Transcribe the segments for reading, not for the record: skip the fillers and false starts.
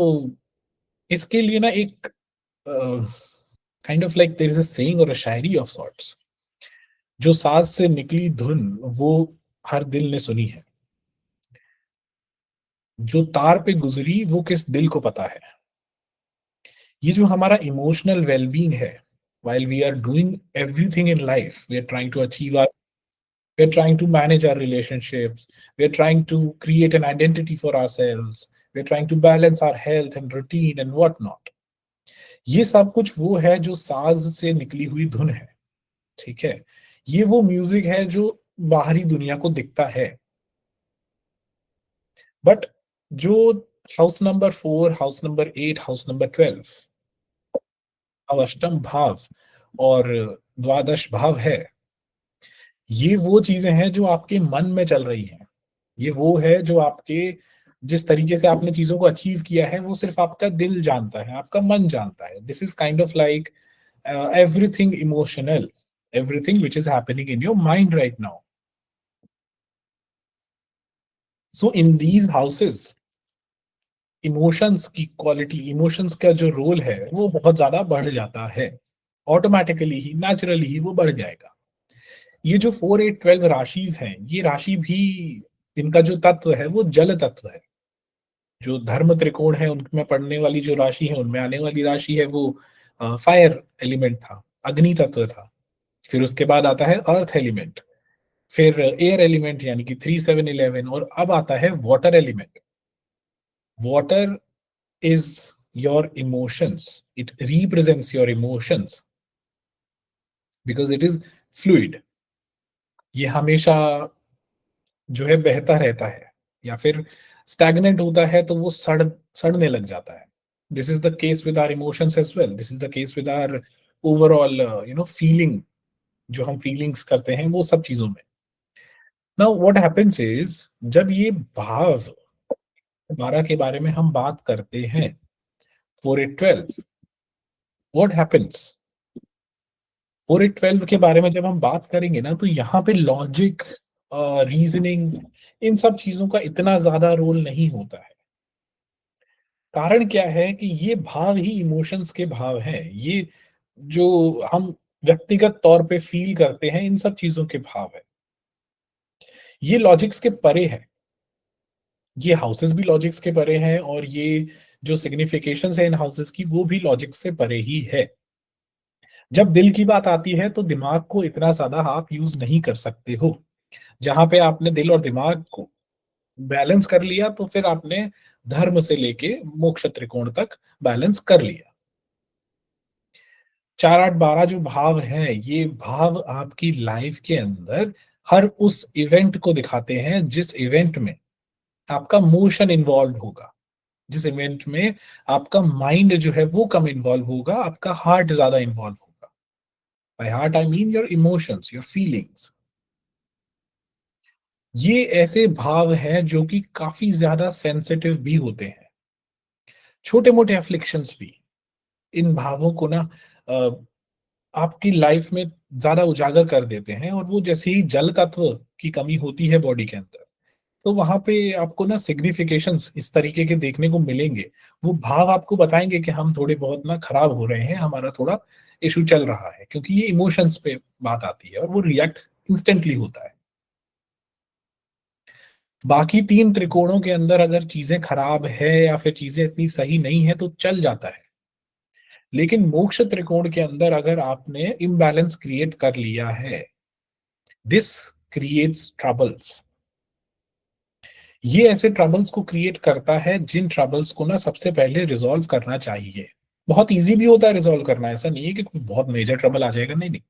तो इसके लिए ना एक kind of like there is a saying or a Shayari of sorts, जो साज़ से निकली धुन वो हर दिल ने सुनी है, जो तार पे गुज़री वो किस दिल को पता है। ये जो हमारा इमोशनल वेल-बीइंग है, while we are doing everything in life, we are trying to achieve our we are trying to manage our relationships, we are trying to create an identity for ourselves, we are trying to balance our health and routine and what not. ये सब कुछ वो है जो साज से निकली हुई धुन है, ठीक है? ये वो म्यूजिक है जो बाहरी दुनिया को दिखता है, बट जो house number 4, house number 8, house number 12 अष्टम भाव और द्वादश भाव है, ये वो चीजें हैं जो आपके मन में चल रही हैं। ये वो है जो आपके जिस तरीके से आपने चीज़ों को अचीव किया है, वो सिर्फ़ आपका दिल जानता है, आपका मन जानता है। This is kind of like everything emotional, everything which is happening in your mind right now. So in these houses emotions की क्वालिटी, इमोशंस का जो रोल है, वो बहुत ज़्यादा बढ़ जाता है। ऑटोमैटिकली ही, नेचुरली ही वो बढ़ जाएगा। ये जो 4, 8, 12 राशिज़ हैं, ये राशि भी इनका जो तत्व है, वो जल तत्व है। जो धर्म त्रिकोण है उनमें पड़ने वाली जो राशि है, उनमें आने वाली राशि है वो फायर एलिमेंट था, अग्नि तत्व था। फिर उसके बाद आता है अर्थ एलिमेंट, फिर एयर एलिमेंट यानी कि 3, 7, 11 और अब आता है water element. Water is your emotions, it represents your emotions because it is fluid. ये हमेशा जो है बहता रहता है या फिर स्टैग्नेंट होता है तो वो सड़ने लग जाता है। This is the case with our emotions as well, this is the case with our overall feeling, जो हम फीलिंग्स करते हैं वो सब चीजों में। नाउ व्हाट हैपेंस इज, जब ये भाव 12 के बारे में हम बात करते हैं, 4 8 12, व्हाट हैपेंस 4 8 12 के बारे में जब हम बात करेंगे ना, तो यहाँ पे लॉजिक, रीजनिंग, इन सब चीजों का इतना ज्यादा रोल नहीं होता है। कारण क्या है कि ये भाव ही इमोशंस के भाव हैं। ये जो हम व्यक्तिगत तौर पे फील करते हैं, इन सब चीजों के भाव है। ये लॉजिक्स के परे है। ये हाउसेस भी लॉजिक्स के परे हैं और ये जो सिग्निफिकेशंस है इन हाउसेस की, वो भी लॉजिक से परे ही है। जब दिल की बात आती है तो दिमाग को इतना ज्यादा आप यूज नहीं कर सकते हो। जहां पे आपने दिल और दिमाग को बैलेंस कर लिया, तो फिर आपने धर्म से लेके मोक्ष त्रिकोण तक बैलेंस कर लिया। 4 8 12 जो भाव हैं, ये भाव आपकी लाइफ के अंदर हर उस इवेंट को दिखाते हैं जिस इवेंट में आपका मोशन इन्वॉल्व होगा, जिस इवेंट में आपका माइंड जो है वो कम इन्वॉल्व होगा, आपका हार्ट ज्यादा इन्वॉल्व होगा। By heart I mean your emotions, your feelings. ये ऐसे भाव हैं जो कि काफी ज्यादा सेंसिटिव भी होते हैं। छोटे मोटे एफ्लिक्शंस भी इन भावों को ना अ, आपकी लाइफ में ज़्यादा उजागर कर देते हैं, और वो जैसे ही जल तत्व की कमी होती है बॉडी के अंदर, तो वहाँ पे आपको ना सिग्निफिकेशंस इस तरीके के देखने को मिलेंगे। वो भाव आपको बताएँगे कि हम थोड़े बहुत ना खराब हो रहे हैं, हमारा थोड़ा इश्यू चल रहा है, क्योंकि ये इमोशंस पे बात आती है और वो रिएक्ट इंस्टेंटली होता है। बाकी 3 त्रिकोणों के अंदर अगर चीज़ें खराब है या फिर चीज़ें इतनी सही नहीं है तो चल जाता है। लेकिन मोक्ष त्रिकोण के अंदर अगर आपने इम्बैलेंस क्रिएट कर लिया है, दिस क्रिएट्स ट्रबल्स। ये ऐसे ट्रबल्स को क्रिएट करता है जिन ट्रबल्स को ना सबसे पहले रिजॉल्व करना चाहिए। बहुत ईज़ी भी होता है रिजॉल्व करना, ऐसा नहीं है कि कोई बहुत मेजर ट्रबल आ जाएगा, नहीं, नहीं।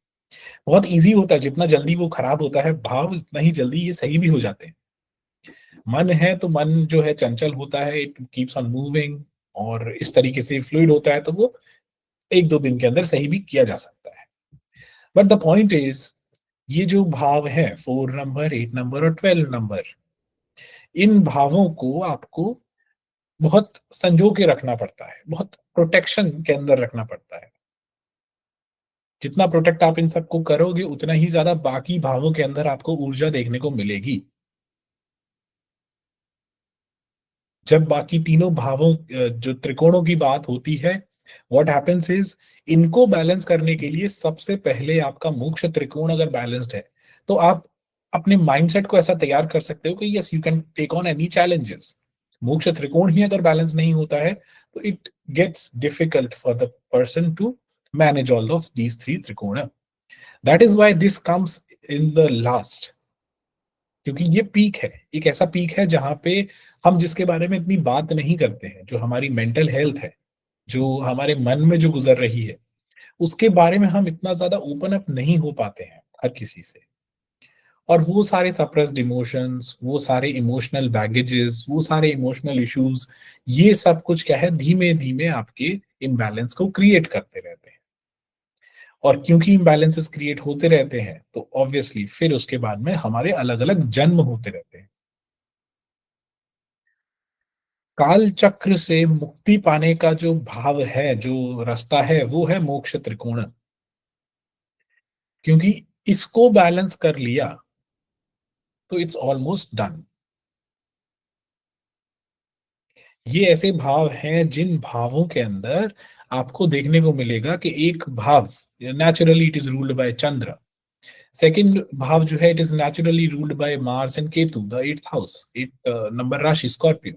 बहुत ईज़ी होता है, जितना जल्दी वो खराब होता है भाव, उतना ही जल्दी ये सही भी हो जाते हैं। मन है तो मन जो है चंचल होता है, इट कीप्स ऑन मूविंग, और इस तरीके से फ्लूइड होता है तो वो 1-2 दिन के अंदर सही भी किया जा सकता है। बट द पॉइंट इज़, ये जो भाव है 4 नंबर, 8 नंबर और 12 नंबर, इन भावों को आपको बहुत संजो के रखना पड़ता है, बहुत प्रोटेक्शन के अंदर रखना पड़ता है। जितना प्रोटेक्ट आप इन सबको करोगे, उतना ही ज़्यादा बाकी भावों के अंदर आपको ऊर्जा देखने को मिलेगी। जब बाकी तीनों भावों जो त्रिकोणों की बात होती है, व्हाट हैपेंस इज, इनको बैलेंस करने के लिए सबसे पहले आपका मोक्ष त्रिकोण अगर बैलेंस्ड है, तो आप अपने माइंडसेट को ऐसा तैयार कर सकते हो कि yes, you can take on any challenges. मोक्ष त्रिकोण ही अगर बैलेंस नहीं होता है, तो it gets difficult for the person to manage all of these three त्रिकोण। That is why this comes in the last, क्योंकि ये पीक है, एक ऐसा पीक है जहां पे हम जिसके बारे में इतनी बात नहीं करते हैं, जो हमारी मेंटल हेल्थ है, जो हमारे मन में जो गुजर रही है, उसके बारे में हम इतना ज्यादा ओपन अप नहीं हो पाते हैं हर किसी से। और वो सारे सप्रेस्ड इमोशंस, वो सारे इमोशनल बैगेजेस, वो सारे इमोशनल इश्यूज, ये सब कुछ क्या है, धीमे धीमे आपके इम्बैलेंस को क्रिएट करते रहते हैं। और क्योंकि इम्बैलेंसेस क्रिएट होते रहते हैं, तो ऑब्वियसली फिर उसके बाद में हमारे अलग अलग जन्म होते रहते हैं। काल चक्र से मुक्ति पाने का जो भाव है, जो रास्ता है, वो है मोक्ष त्रिकोण। क्योंकि इसको बैलेंस कर लिया, तो इट्स ऑलमोस्ट डन। ये ऐसे भाव हैं जिन भावों के अंदर आपको देखने को मिलेगा कि एक भाव naturally it is ruled by Chandra, second भाव जो है it is naturally ruled by Mars and Ketu, the eighth house, eight number राशि Scorpio,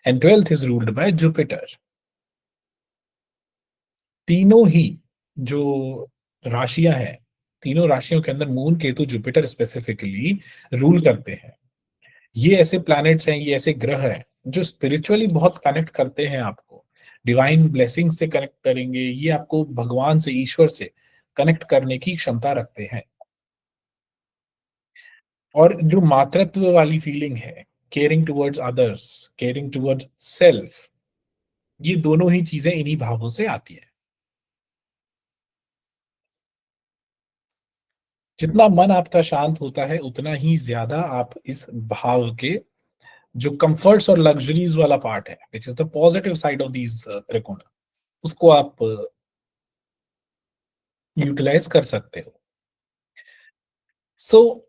and twelfth is ruled by Jupiter. तीनों ही जो राशियां हैं, तीनों राशियों के अंदर moon, Ketu, Jupiter specifically rule करते हैं। ये ऐसे प्लैनेट्स हैं, ये ऐसे ग्रह हैं जो स्पिरिचुअली बहुत कनेक्ट करते हैं आपको, डिवाइन ब्लेसिंग से कनेक्ट करेंगे, ये आपको भगवान से, ईश्वर से कनेक्ट करने की क्षमता रखते हैं। और जो मातृत्व वाली फीलिंग है, caring towards others, caring towards self, ये दोनों ही चीजें इन्हीं भावों से आती है। जितना मन आपका शांत होता है, उतना ही ज्यादा आप इस भाव के जो कंफर्ट्स और लग्जरीज वाला पार्ट है, विच is the positive side of these त्रिकोण, उसको आप यूटिलाइज कर सकते हो। सो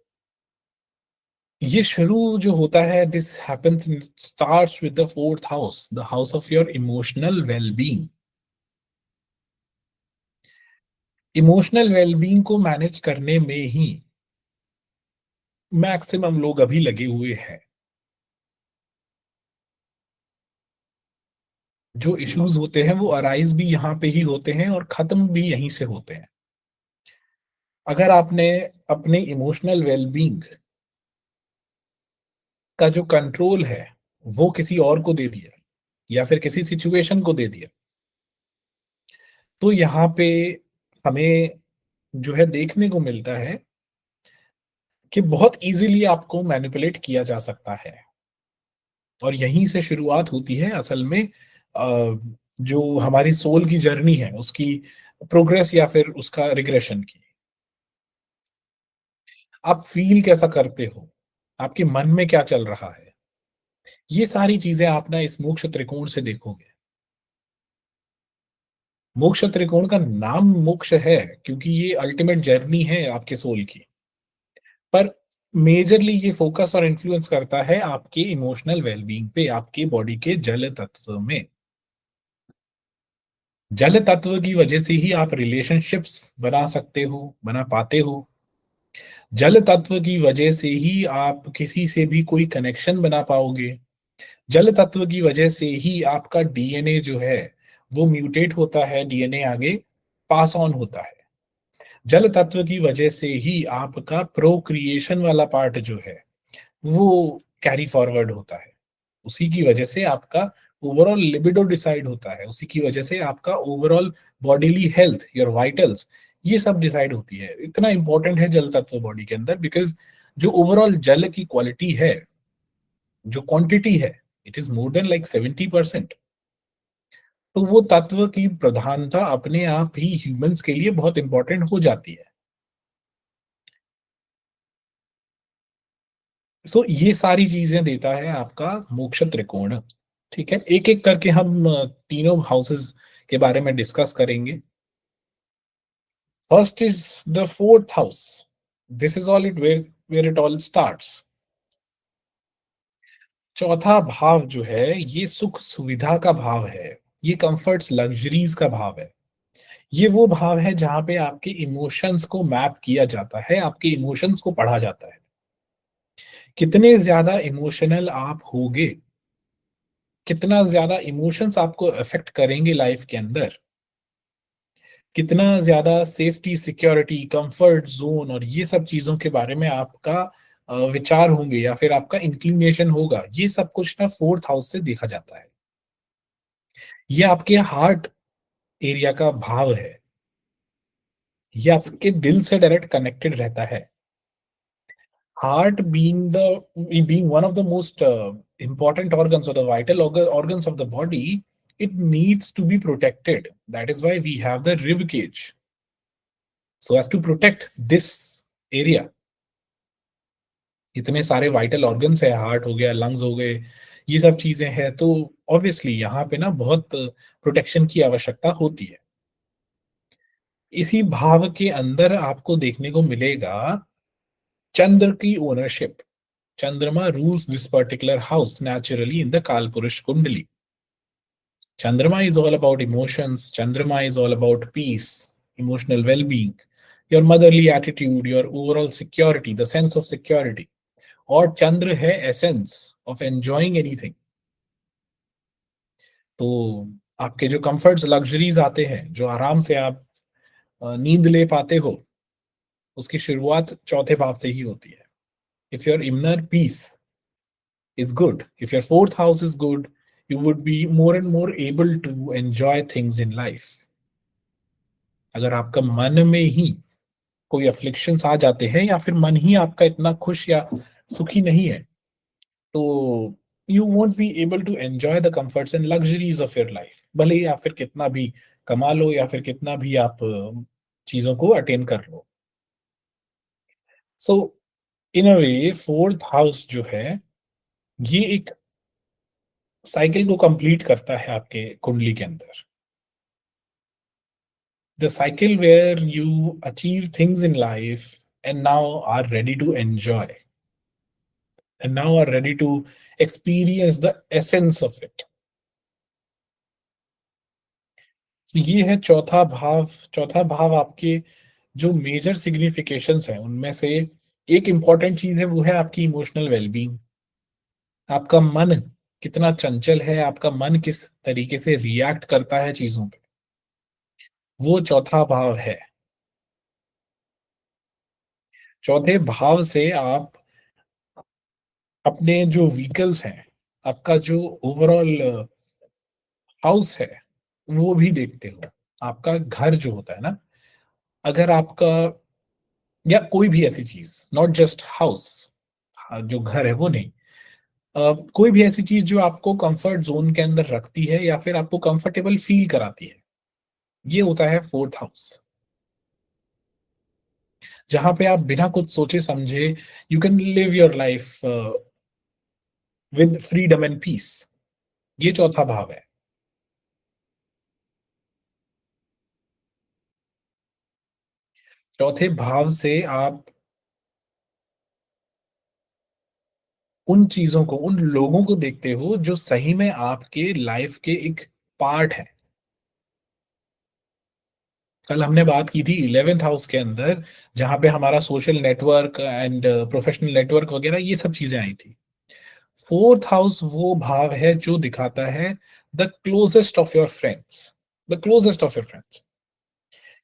ये शुरू जो होता है, this happens, starts with the fourth house, the house of your emotional wellbeing. Emotional wellbeing को मैनेज करने में ही मैक्सिमम लोग अभी लगे हुए हैं। जो इश्यूज होते हैं वो अराइज भी यहाँ पे ही होते हैं और खत्म भी यहीं से होते हैं। अगर आपने अपने इमोशनल वेलबींग का जो कंट्रोल है वो किसी और को दे दिया, या फिर किसी सिचुएशन को दे दिया, तो यहाँ पे हमें जो है देखने को मिलता है कि बहुत इजीली आपको मैनिपुलेट किया जा सकता है। और यहीं से शुरुआत होती है असल में जो हमारी सोल की जर्नी है, उसकी प्रोग्रेस या फिर उसका रिग्रेशन की। आप फील कैसा करते हो, आपके मन में क्या चल रहा है, ये सारी चीजें आप ना इस मोक्ष त्रिकोण से देखोगे। मोक्ष त्रिकोण का नाम मोक्ष है क्योंकि ये अल्टीमेट जर्नी है आपके सोल की। पर मेजरली ये फोकस और इन्फ्लुएंस करता है आपके इमोशनल वेलबींग पे, आपके बॉडी के जल तत्व में। जल तत्व की वजह से ही आप रिलेशनशिप्स बना सकते हो, बना पाते हो। जल तत्व की वजह से ही आप किसी से भी कोई कनेक्शन बना पाओगे। जल तत्व की वजह से ही आपका डीएनए जो है वो म्यूटेट होता है, डीएनए आगे पास ऑन होता है। जल तत्व की वजह से ही आपका प्रोक्रिएशन वाला पार्ट जो है वो कैरी फॉरवर्ड होता है। उसी की वजह से आपका ओवरऑल लिबिडो डिसाइड होता है, उसी की वजह से आपका overall bodily health, your vitals, ये सब डिसाइड होती है। इतना इंपॉर्टेंट है जल तत्व बॉडी के अंदर, बिकॉज जो ओवरऑल जल की क्वालिटी है, जो क्वांटिटी है, it is more than like 70%। तो वो तत्व की प्रधानता अपने आप ही ह्यूमंस के लिए बहुत इंपॉर्टेंट हो जाती है। सो ये सारी चीजें देता है आपका मोक्ष त्रिकोण। ठीक है, एक एक करके हम तीनों हाउसेस के बारे में डिस्कस करेंगे। First is the fourth house. This is all it where it all starts. चौथा भाव जो है, ये सुख सुविधा का भाव है, ये कंफर्ट्स लग्जरीज का भाव है। ये वो भाव है जहाँ पे आपके इमोशंस को मैप किया जाता है, आपके इमोशंस को पढ़ा जाता है। कितने ज़्यादा इमोशनल आप होगे, कितना ज़्यादा इमोशंस आपको अफ़ेक्ट करेंगे लाइफ़ के अंदर, कितना ज़्यादा सेफ्टी, सिक्योरिटी, कम्फर्ट ज़ोन और ये सब चीज़ों के बारे में आपका विचार होंगे या फिर आपका इंक्लिनेशन होगा, ये सब कुछ ना 4th हाउस से देखा जाता है। ये आपके हार्ट एरिया का भाव है, ये आपके दिल से डायरेक्ट कनेक्टेड रहता है। Heart being one of the most important organs or the vital organs of the body, it needs to be protected. That is why we have the rib cage, so as to protect this area. इतने सारे vital organs है, heart हो गया, lungs हो गए, ये सब चीजें हैं, तो ऑब्वियसली यहाँ पे ना बहुत प्रोटेक्शन की आवश्यकता होती है। इसी भाव के अंदर आपको देखने को मिलेगा चंद्र की ownership. Chandrama rules this particular house naturally in the Kalpurush Kundali. Chandrama is all about emotions, Chandrama is all about peace, emotional well being, your motherly attitude, your overall security, the sense of security. और चंद्र है essence of enjoying anything. तो आपके जो comforts luxuries आते हैं, जो आराम से आप नींद ले पाते हो, उसकी शुरुआत चौथे भाव से ही होती है। If your inner peace is good, if your fourth house is good, you would be more and more able to enjoy things in life. अगर आपका मन में ही कोई अफ्लिक्शंस आ जाते हैं या फिर मन ही आपका इतना खुश या सुखी नहीं है, तो you won't be able to enjoy the comforts and luxuries of your life, भले ही आप फिर कितना भी कमा लो या फिर कितना भी आप चीजों को अटेन कर लो। सो इन अ वे फोर्थ हाउस जो है, ये एक साइकिल को कंप्लीट करता है आपके कुंडली के अंदर। The cycle where you achieve things in life and now are ready to enjoy and now are ready to experience the essence of it. तो ये है चौथा भाव। चौथा भाव आपके जो मेजर सिग्निफिकेशंस हैं उनमें से एक इंपॉर्टेंट चीज है, वो है आपकी इमोशनल वेलबींग। आपका मन कितना चंचल है, आपका मन किस तरीके से रिएक्ट करता है चीजों पे, वो चौथा भाव है। चौथे भाव से आप अपने जो व्हीकल्स हैं, आपका जो ओवरऑल हाउस है, वो भी देखते हो। आपका घर जो होता है ना, अगर आपका या कोई भी ऐसी चीज, नॉट जस्ट हाउस, जो घर है वो नहीं, कोई भी ऐसी चीज जो आपको कंफर्ट जोन के अंदर रखती है या फिर आपको कंफर्टेबल फील कराती है, ये होता है फोर्थ हाउस। जहां पे आप बिना कुछ सोचे समझे you can live your life with freedom and peace, ये चौथा भाव है। चौथे भाव से आप उन चीजों को, उन लोगों को देखते हो जो सही में आपके लाइफ के एक पार्ट है। कल हमने बात की थी 11th हाउस के अंदर, जहां पे हमारा social network and professional network वगैरह ये सब चीजें आई थी। फोर्थ हाउस वो भाव है जो दिखाता है the closest of your friends, the closest of your friends.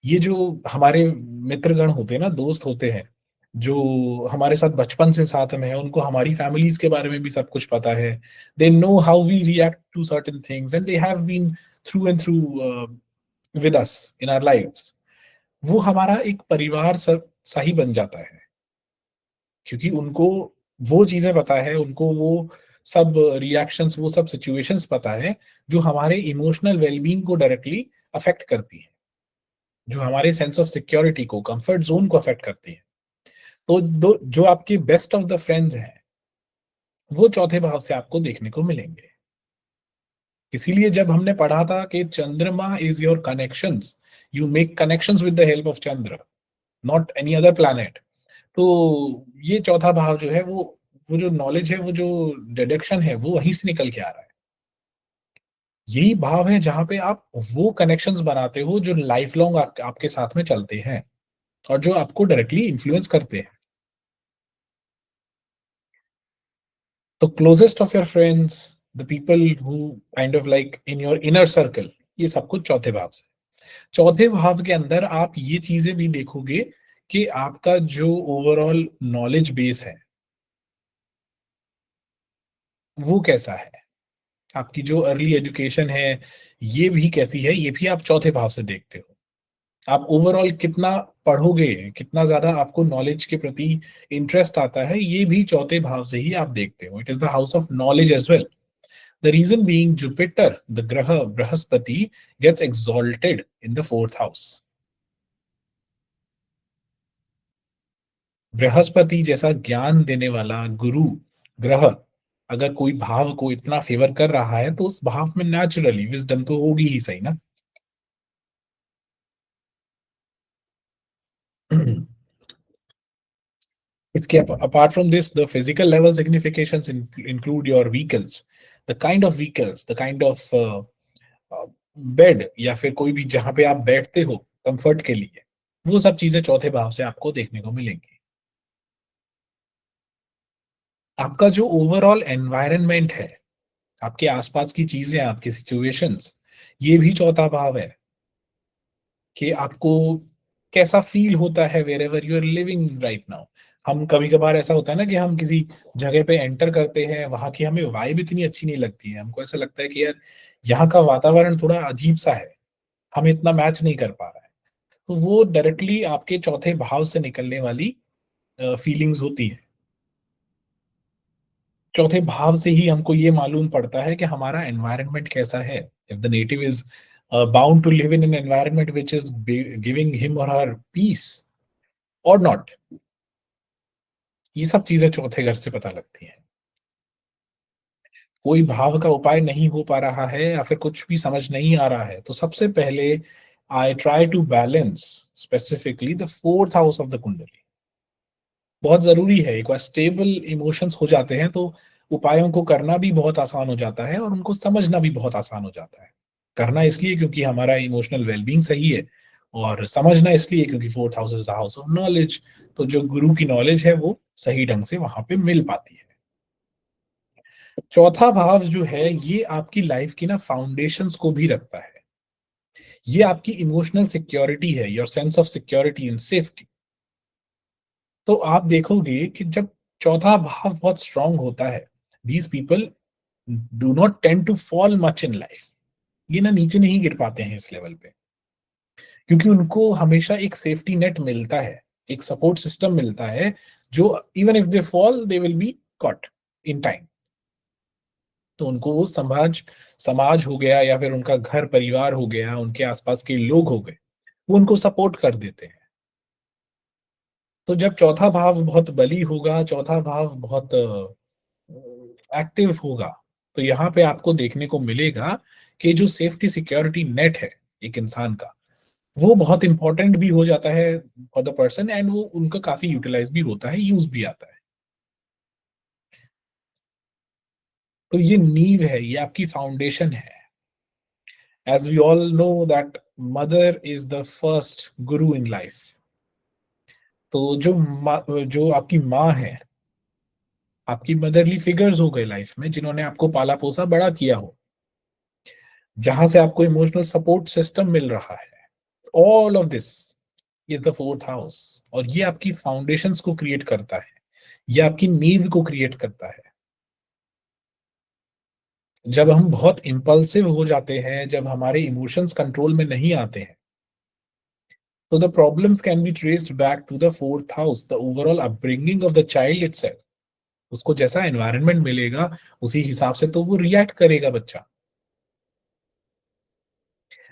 ये जो हमारे मित्रगण होते हैं ना, दोस्त होते हैं, जो हमारे साथ बचपन से साथ में है, उनको हमारी फैमिलीज के बारे में भी सब कुछ पता है। They know how we react to certain things and they have been through and through with us in our lives. वो हमारा एक परिवार सा ही बन जाता है, क्योंकि उनको वो चीजें पता है, उनको वो सब रिएक्शंस, वो सब सिचुएशंस पता है जो हमारे इमोशनल वेलबींग को डायरेक्टली अफेक्ट करती है, जो हमारे सेंस ऑफ सिक्योरिटी को, कंफर्ट जोन को अफेक्ट करती है। तो दो जो आपके बेस्ट ऑफ द फ्रेंड्स हैं, वो चौथे भाव से आपको देखने को मिलेंगे। इसीलिए जब हमने पढ़ा था कि चंद्रमा is your connections, you make connections with the help of Chandra, not any other planet. तो ये चौथा भाव जो है, वो जो नॉलेज है, वो जो डिडक्शन है, वो वहीं से निकल के आ रहा है। यही भाव है जहाँ पे आप वो कनेक्शंस बनाते हो जो लाइफ लॉन्ग आपके साथ में चलते हैं और जो आपको डायरेक्टली इन्फ्लुएंस करते हैं। तो closest of your friends, the people who kind of like in your inner circle, ये सब कुछ चौथे भाव से। चौथे भाव के अंदर आप ये चीजें भी देखोगे कि आपका जो ओवरऑल नॉलेज बेस है वो कैसा है, आपकी जो अर्ली एजुकेशन है ये भी कैसी है, ये भी आप चौथे भाव से देखते हो। आप ओवरऑल कितना पढ़ोगे, कितना ज्यादा आपको नॉलेज के प्रति इंटरेस्ट आता है, ये भी चौथे भाव से ही आप देखते हो। It is the house of knowledge as well. The reason being Jupiter, the ग्रह Brihaspati, gets exalted in the fourth house. Brihaspati जैसा ज्ञान देने वाला गुरु ग्रह अगर कोई भाव को इतना फेवर कर रहा है तो उस भाव में नेचुरली विजडम तो होगी ही, सही ना? Apart from this, the physical level significations include your vehicles, the kind of vehicles, the kind of bed या फिर कोई भी जहां पे आप बैठते हो कंफर्ट के लिए, वो सब चीजें चौथे भाव से आपको देखने को मिलेंगी। आपका जो ओवरऑल एनवायरनमेंट है, आपके आसपास की चीजें, आपकी सिचुएशंस, ये भी चौथा भाव है कि आपको कैसा फील होता है wherever you are living right now. हम कभी कभार ऐसा होता है ना कि हम किसी जगह पे एंटर करते हैं, वहां की हमें वाइब इतनी अच्छी नहीं लगती है, हमको ऐसा लगता है कि यार यहाँ का वातावरण थोड़ा अजीब सा है, हमें इतना मैच नहीं कर पा रहा है। तो वो डायरेक्टली आपके चौथे भाव से निकलने वाली फीलिंग्स होती है। चौथे भाव से ही हमको ये मालूम पड़ता है कि हमारा एनवायरनमेंट कैसा है। If the native is bound to live in an environment which is giving him or her piece और नॉट, ये सब चीजें चौथे घर से पता लगती हैं। कोई भाव का उपाय नहीं हो पा रहा है या फिर कुछ भी समझ नहीं आ रहा है तो सबसे पहले I try to balance specifically the fourth house of the kundli. बहुत जरूरी है, एक बार स्टेबल इमोशंस हो जाते हैं तो उपायों को करना भी बहुत आसान हो जाता है और उनको समझना भी बहुत आसान हो जाता है। करना इसलिए क्योंकि हमारा इमोशनल वेलबींग सही है, और समझना इसलिए क्योंकि fourth house is the house of knowledge. तो जो गुरु की नॉलेज है वो सही ढंग से वहां पे मिल पाती है। चौथा भाव जो है ये आपकी लाइफ की ना फाउंडेशंस को भी रखता है। ये आपकी इमोशनल सिक्योरिटी है, your sense of security and safety. तो आप देखोगे कि जब चौथा भाव बहुत स्ट्रांग होता है, these people do not tend to fall much in life. ये ना नीचे नहीं गिर पाते हैं इस लेवल पे, क्योंकि उनको हमेशा एक सेफ्टी नेट मिलता है, एक सपोर्ट सिस्टम मिलता है, जो even if they fall they will be caught in time. तो उनको वो समाज समाज हो गया या फिर उनका घर परिवार हो गया, उनके आसपास के लोग हो गए, वो उनको सपोर्ट कर देते हैं। तो जब चौथा भाव बहुत बली होगा, चौथा भाव बहुत एक्टिव होगा, तो यहाँ पे आपको देखने को मिलेगा कि जो सेफ्टी सिक्योरिटी नेट है एक इंसान का, वो बहुत इंपॉर्टेंट भी हो जाता है फॉर द पर्सन, एंड वो उनका काफी यूटिलाइज भी होता है, यूज भी आता है। तो ये नींव है, ये आपकी फाउंडेशन है। As we all know that mother is the first guru in life. तो जो आपकी माँ है, आपकी मदरली फिगर्स हो गए लाइफ में, जिन्होंने आपको पाला पोसा बड़ा किया हो, जहां से आपको इमोशनल सपोर्ट सिस्टम मिल रहा है, all of this is the fourth house. और ये आपकी फाउंडेशंस को क्रिएट करता है, ये आपकी नींव को क्रिएट करता है। जब हम बहुत इम्पल्सिव हो जाते हैं, जब हमारे इमोशंस कंट्रोल में नहीं आते हैं, तो the problems can be traced back to the fourth house, the overall upbringing of the child itself. उसको जैसा एनवायरनमेंट मिलेगा उसी हिसाब से तो वो रिएक्ट करेगा बच्चा।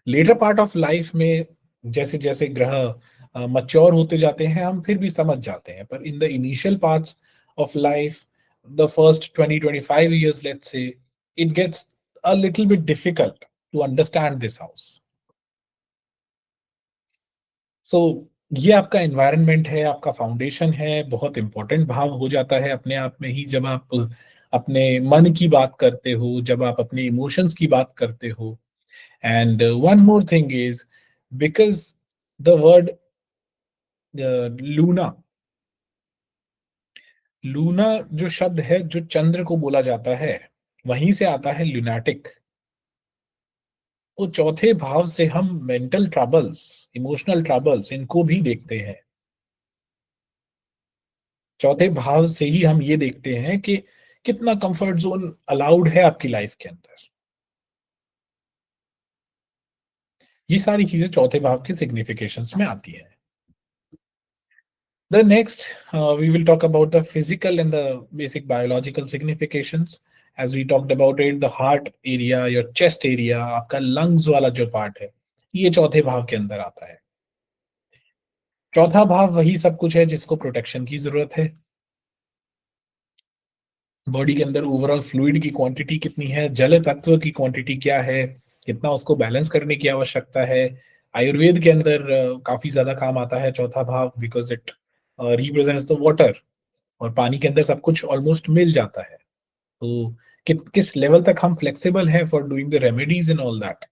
लेटर पार्ट ऑफ लाइफ में जैसे जैसे ग्रह मच्योर होते जाते हैं हम फिर भी समझ जाते हैं, पर in the initial parts of life, the first 20-25 years let's say, it gets a little bit difficult to understand this house. So ये आपका एनवायरनमेंट है, आपका फाउंडेशन है, बहुत इम्पोर्टेंट भाव हो जाता है अपने आप में ही जब आप अपने मन की बात करते हो, जब आप अपने इमोशंस की बात करते हो। And one more thing is because the word Luna, Luna जो शब्द है, जो चंद्र को बोला जाता है, वहीं से आता है ल्यूनाटिक। तो चौथे भाव से हम मेंटल ट्रबल्स, इमोशनल ट्रबल्स इनको भी देखते हैं। चौथे भाव से ही हम ये देखते हैं कि कितना कंफर्ट ज़ोन अलाउड है आपकी लाइफ के अंदर। ये सारी चीज़ें चौथे भाव के सिग्निफिकेशंस में आती हैं। The next, we will talk about the physical and the basic biological significations. As we talked about it, the heart area, your chest area, आपका lungs वाला जो पार्ट है, ये चौथे भाव के अंदर आता है। चौथा भाव वही सब कुछ है जिसको प्रोटेक्शन की जरूरत है। बॉडी के अंदर ओवरऑल फ्लूइड की क्वांटिटी कितनी है, जल तत्व की क्वांटिटी क्या है, कितना उसको बैलेंस करने की आवश्यकता है। आयुर्वेद के अंदर काफी ज्यादा काम आता है चौथा भाव, because it represents the water, और पानी के अंदर सब कुछ ऑलमोस्ट मिल जाता है। तो किस लेवल तक हम फ्लेक्सिबल हैं for doing the remedies and all that,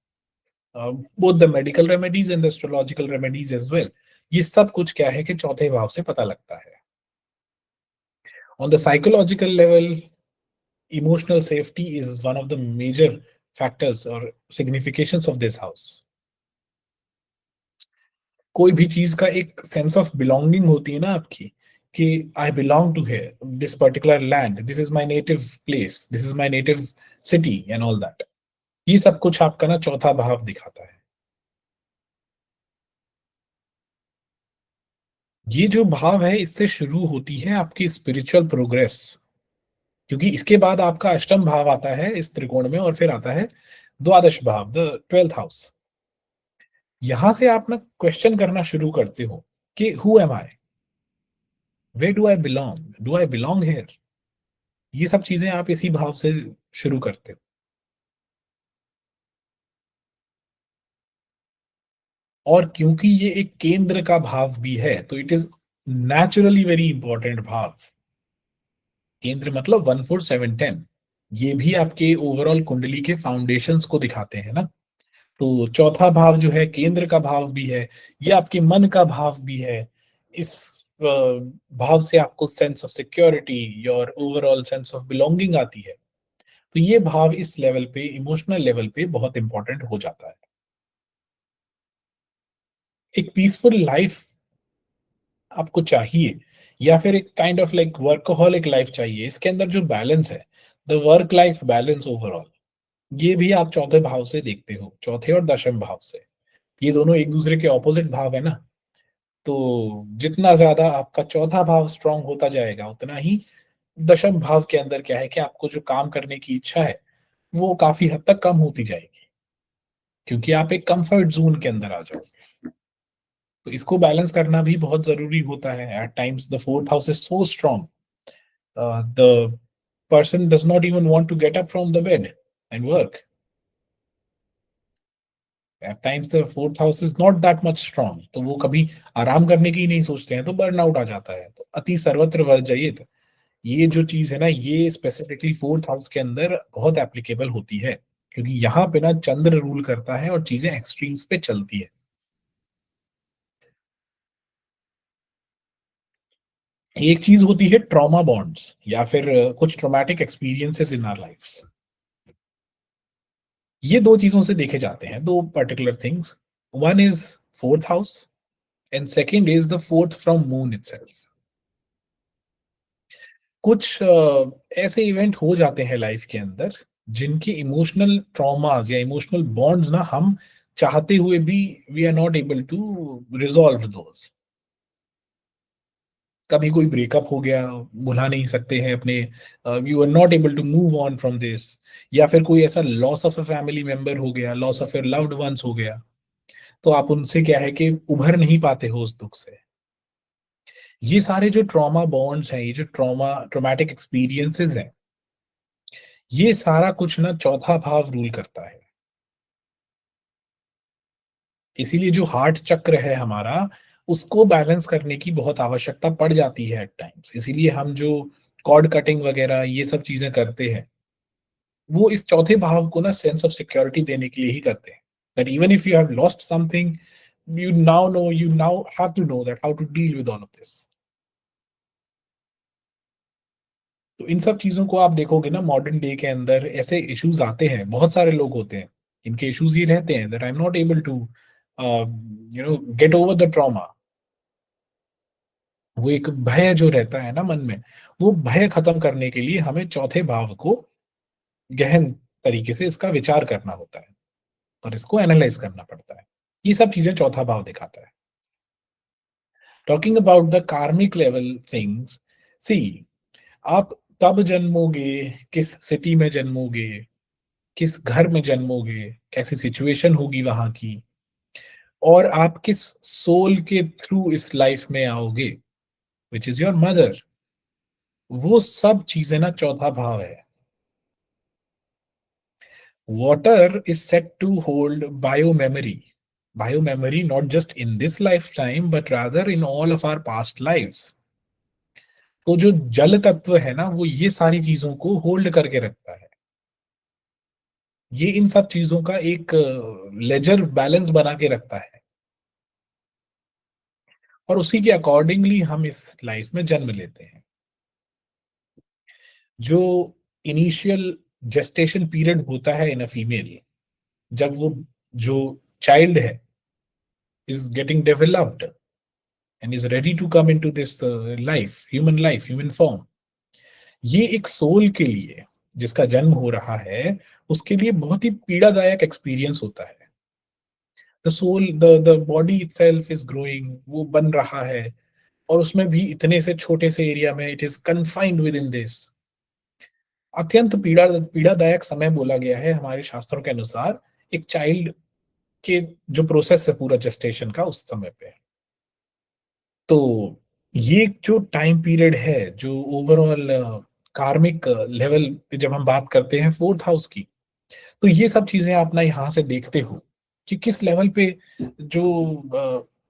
both the medical remedies and the astrological remedies as well, ये सब कुछ क्या है कि चौथे भाव से पता लगता है। On the psychological level, emotional safety is one of the major factors or significations of this house. कोई भी चीज का एक सेंस ऑफ बिलोंगिंग होती है ना आपकी, कि I belong to here, this particular land, this is my native place, this is my native city and all that. ये सब कुछ आपका ना चौथा भाव दिखाता है। ये जो भाव है, इससे शुरू होती है आपकी स्पिरिचुअल प्रोग्रेस, क्योंकि इसके बाद आपका अष्टम भाव आता है इस त्रिकोण में, और फिर आता है द्वादश भाव, द 12th हाउस। यहां से आप ना क्वेश्चन करना शुरू करते हो कि who am I, where do I belong, do I belong here. ये सब चीजें आप इसी भाव से शुरू करते हो। और क्योंकि ये एक केंद्र का भाव भी है, तो it is naturally very important भाव। केंद्र मतलब 1 4 7 10, ये भी आपके ओवरऑल कुंडली के फाउंडेशंस को दिखाते हैं ना। तो चौथा भाव जो है केंद्र का भाव भी है, ये आपके मन का भाव भी है। इस भाव से आपको सेंस ऑफ सिक्योरिटी और ओवरऑल सेंस ऑफ बिलोंगिंग आती है। तो ये भाव इस लेवल पे, इमोशनल लेवल पे बहुत इंपॉर्टेंट हो जाता है। एक पीसफुल लाइफ आपको चाहिए, या फिर एक kind of like workaholic life चाहिए, इसके अंदर जो बैलेंस है, the work life balance overall, ये भी आप चौथे भाव से देखते हो, चौथे और दशम भाव से। ये दोनों एक दूसरे के ऑपोजिट भाव है ना। तो जितना ज्यादा आपका चौथा भाव स्ट्रांग होता जाएगा, उतना ही दशम भाव के अंदर क्या है कि आपको जो काम करने की इच्छा है, वो काफी हद तक कम होती जाएगी, क्योंकि आप एक कंफर्ट जोन के अंदर आ जाओगे। तो इसको बैलेंस करना भी बहुत जरूरी होता है। At times the fourth house is so strong, the person does not even want to get up from the bed and work. At times the fourth house is not that much strong, तो वो कभी आराम करने की ही नहीं सोचते हैं, तो बर्न आउट आ जाता है। तो अति सर्वत्र वर्जयेत, ये जो चीज है ना, ये स्पेसिफिकली फोर्थ हाउस के अंदर बहुत एप्लीकेबल होती है, क्योंकि यहाँ पे ना चंद्र रूल करता है और चीजें एक्सट्रीम्स पे चलती है। एक चीज होती है ट्रॉमा बॉन्ड्स, या फिर कुछ traumatic experiences in our lifes. ये दो चीजों से देखे जाते हैं, दो particular things. One is fourth house, and second is the fourth from moon itself. कुछ ऐसे इवेंट हो जाते हैं लाइफ के अंदर, जिनके इमोशनल ट्रॉमास या इमोशनल बॉन्ड्स ना हम चाहते हुए भी we are not able to resolve those. कभी कोई ब्रेकअप हो गया, भुला नहीं सकते हैं अपने, you are not able to move on from this. या फिर कोई ऐसा loss of a family member हो गया, loss of your loved ones हो गया, तो आप उनसे क्या है कि उभर नहीं पाते हो उस दुख से। ये सारे जो ट्रॉमा बॉन्ड्स हैं, ये जो ट्रॉमेटिक एक्सपीरियंसेस हैं, ये सारा कुछ ना चौथा भाव रूल करता है। इसीलिए जो हार्ट चक्र है हमारा, उसको बैलेंस करने की बहुत आवश्यकता पड़ जाती है एट टाइम्स। इसीलिए हम जो कॉर्ड कटिंग वगैरह ये सब चीज़ें करते हैं, वो इस चौथे भाव को ना सेंस ऑफ सिक्योरिटी देने के लिए ही करते हैं। That even if you have lost something, you now have to know that how to deal with all of this. तो इन सब चीज़ों को आप देखोगे ना मॉडर्न डे के अंदर ऐसे इश्यूज़ आते हैं, बहुत सारे लोग होते हैं, इनके इश्यूज़ ये रहते हैं that I am not able to get over the trauma. वो एक भय जो रहता है ना मन में, वो भय खत्म करने के लिए हमें चौथे भाव को गहन तरीके से इसका विचार करना होता है और इसको एनालाइज़ करना पड़ता है। ये सब चीज़ें चौथा भाव दिखाता है। Talking about the karmic level things, see आप कब जन्मोगे, किस सिटी में जन्मोगे, किस घर में जन्मोगे, कैसी सिचुएशन होगी वहाँ की, और आप किस सोल के थ्रू इस लाइफ में आओगे, व्हिच इज़ योर मदर, वो सब चीज़ें ना चौथा भाव है। Water is set to hold bio-memory. Bio-memory not just in this lifetime, but rather in all of our past lives. तो जो जल तत्व है ना, वो ये सारी चीजों को होल्ड करके रखता है। ये इन सब चीजों का एक लेजर बैलेंस बना के रखता है और उसी के अकॉर्डिंगली हम इस लाइफ में जन्म लेते हैं। जो इनिशियल जेस्टेशन पीरियड होता है इन अ फीमेल, जब वो जो चाइल्ड है is getting developed and is ready to come into this life, human form, ये एक सोल के लिए जिसका जन्म हो रहा है, उसके लिए बहुत ही पीड़ादायक एक्सपीरियंस होता है। The body itself is growing, वो बन रहा है और उसमें भी इतने से छोटे से एरिया में it is confined with in this. अत्यंत पीड़ादायक समय बोला गया है हमारे शास्त्रों के अनुसार एक चाइल्ड के जो प्रोसेस है पूरा जेस्टेशन का उस समय पे। तो ये जो टाइम पीरियड है, जो ओवरऑल कार्मिक लेवल पे जब हम बात करते हैं फोर्थ हाउस की, तो ये सब चीजें आप ना यहाँ से देखते हो कि किस लेवल पे जो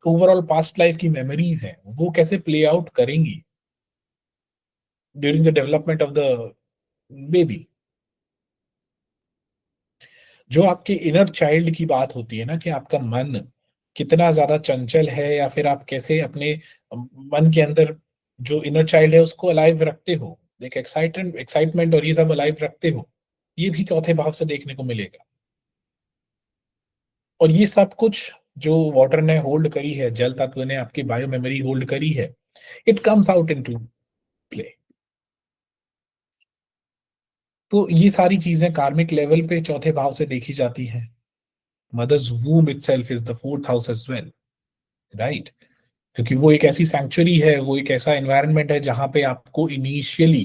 ओवरऑल पास्ट लाइफ की मेमोरीज हैं वो कैसे प्ले आउट करेंगी during the development of the baby. जो आपके इनर चाइल्ड की बात होती है ना कि आपका मन कितना ज्यादा चंचल है या फिर आप कैसे अपने मन के अंदर जो इनर चाइल्ड है उसको अलाइव रखते हो, एक एक्साइटमेंट और ये सब अलाइव रखते हो, ये भी चौथे भाव से देखने को मिलेगा। और ये सब कुछ जो वाटर ने होल्ड करी है, जल तत्व ने आपकी बायो मेमोरी होल्ड करी है, it comes out into play. तो ये सारी चीजें कार्मिक लेवल पे चौथे भाव से देखी जाती हैं। Mother's womb itself is the fourth house as well, right? क्योंकि वो एक ऐसी सैंक्चुरी है, वो एक ऐसा एनवायरनमेंट है जहां पे आपको initially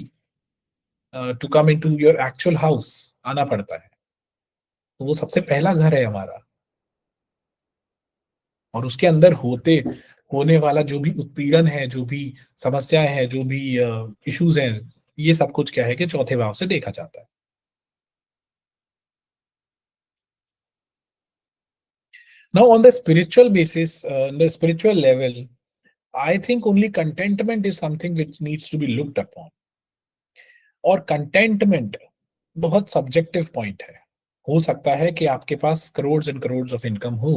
to come into your actual house आना पड़ता है। तो वो सबसे पहला घर है हमारा और उसके अंदर होते होने वाला जो भी उत्पीड़न है, जो भी समस्याएं हैं, जो भी इश्यूज हैं, ये सब कुछ क्या है कि चौथे भाव से देखा जाता है। Now on the spiritual basis, on the spiritual level, I think only contentment is something which needs to be looked upon. और कंटेंटमेंट बहुत सब्जेक्टिव पॉइंट है। हो सकता है कि आपके पास crore and crore of income हो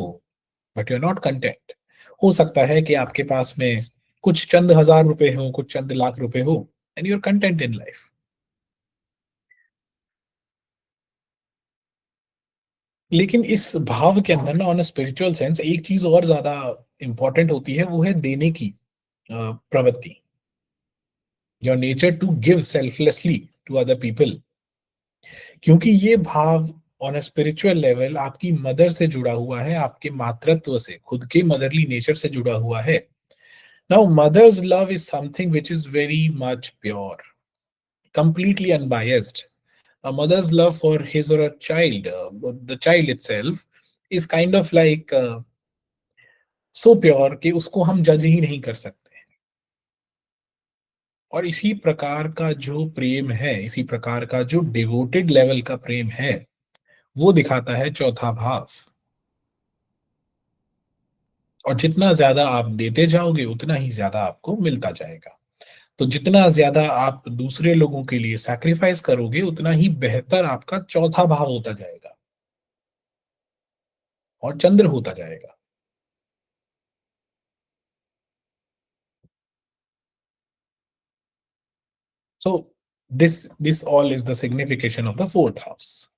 but you are not content. हो सकता है कि आपके पास में कुछ चंद हजार रुपए हो, कुछ चंद लाख रुपए हो, and you are content in life. लेकिन इस भाव के अंदर ना ऑन अ स्पिरिचुअल सेंस एक चीज और ज्यादा इंपॉर्टेंट होती है, वो है देने की प्रवृत्ति। Your nature to give selflessly to other people. क्योंकि ये भाव ऑन अ स्पिरिचुअल लेवल आपकी मदर से जुड़ा हुआ है, आपके मातृत्व से, खुद के मदरली नेचर से जुड़ा हुआ है। Now mother's love is something which is very much pure, completely unbiased. A mother's love for his or her child, the child itself, is kind of like so pure कि उसको हम जज ही नहीं कर सकते। और इसी प्रकार का जो प्रेम है, इसी प्रकार का जो डिवोटेड लेवल का प्रेम है, वो दिखाता है चौथा भाव। और जितना ज़्यादा आप देते जाओगे, उतना ही ज़्यादा आपको मिलता जाएगा। तो जितना ज़्यादा आप दूसरे लोगों के लिए सैक्रिफाइस करोगे, उतना ही बेहतर आपका चौथा भाव होता जाएगा और चंद्र होता जाएगा। So this all is the signification of the fourth house.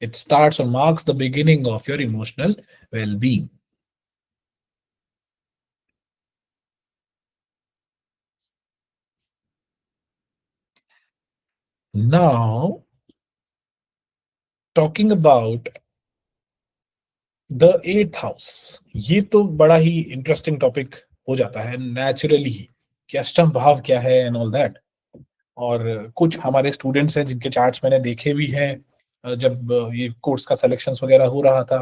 It starts or marks the beginning of your emotional well-being. Now, talking about the eighth house, ये तो बड़ा ही इंटरेस्टिंग टॉपिक हो जाता है नेचुरली ही, कि अष्टम भाव क्या है एंड ऑल दैट। और कुछ हमारे स्टूडेंट्स हैं जिनके चार्ट्स मैंने देखे भी हैं, जब ये कोर्स का सिलेक्शंस वगैरह हो रहा था।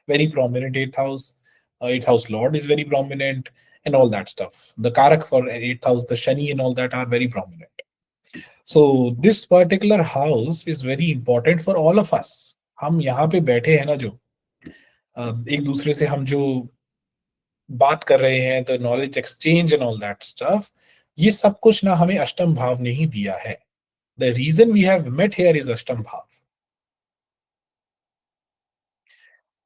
Very prominent eighth house lord is very prominent and all that stuff. The कारक for eighth house, the Shani and all that are very prominent. So this particular house is very important for all of us. हम यहाँ पे बैठे हैं ना, जो एक दूसरे से हम जो बात कर रहे हैं, the knowledge exchange and all that stuff, ये सब कुछ ना हमें अष्टम भाव ने ही दिया है। The reason we have met here is ashtam bhav.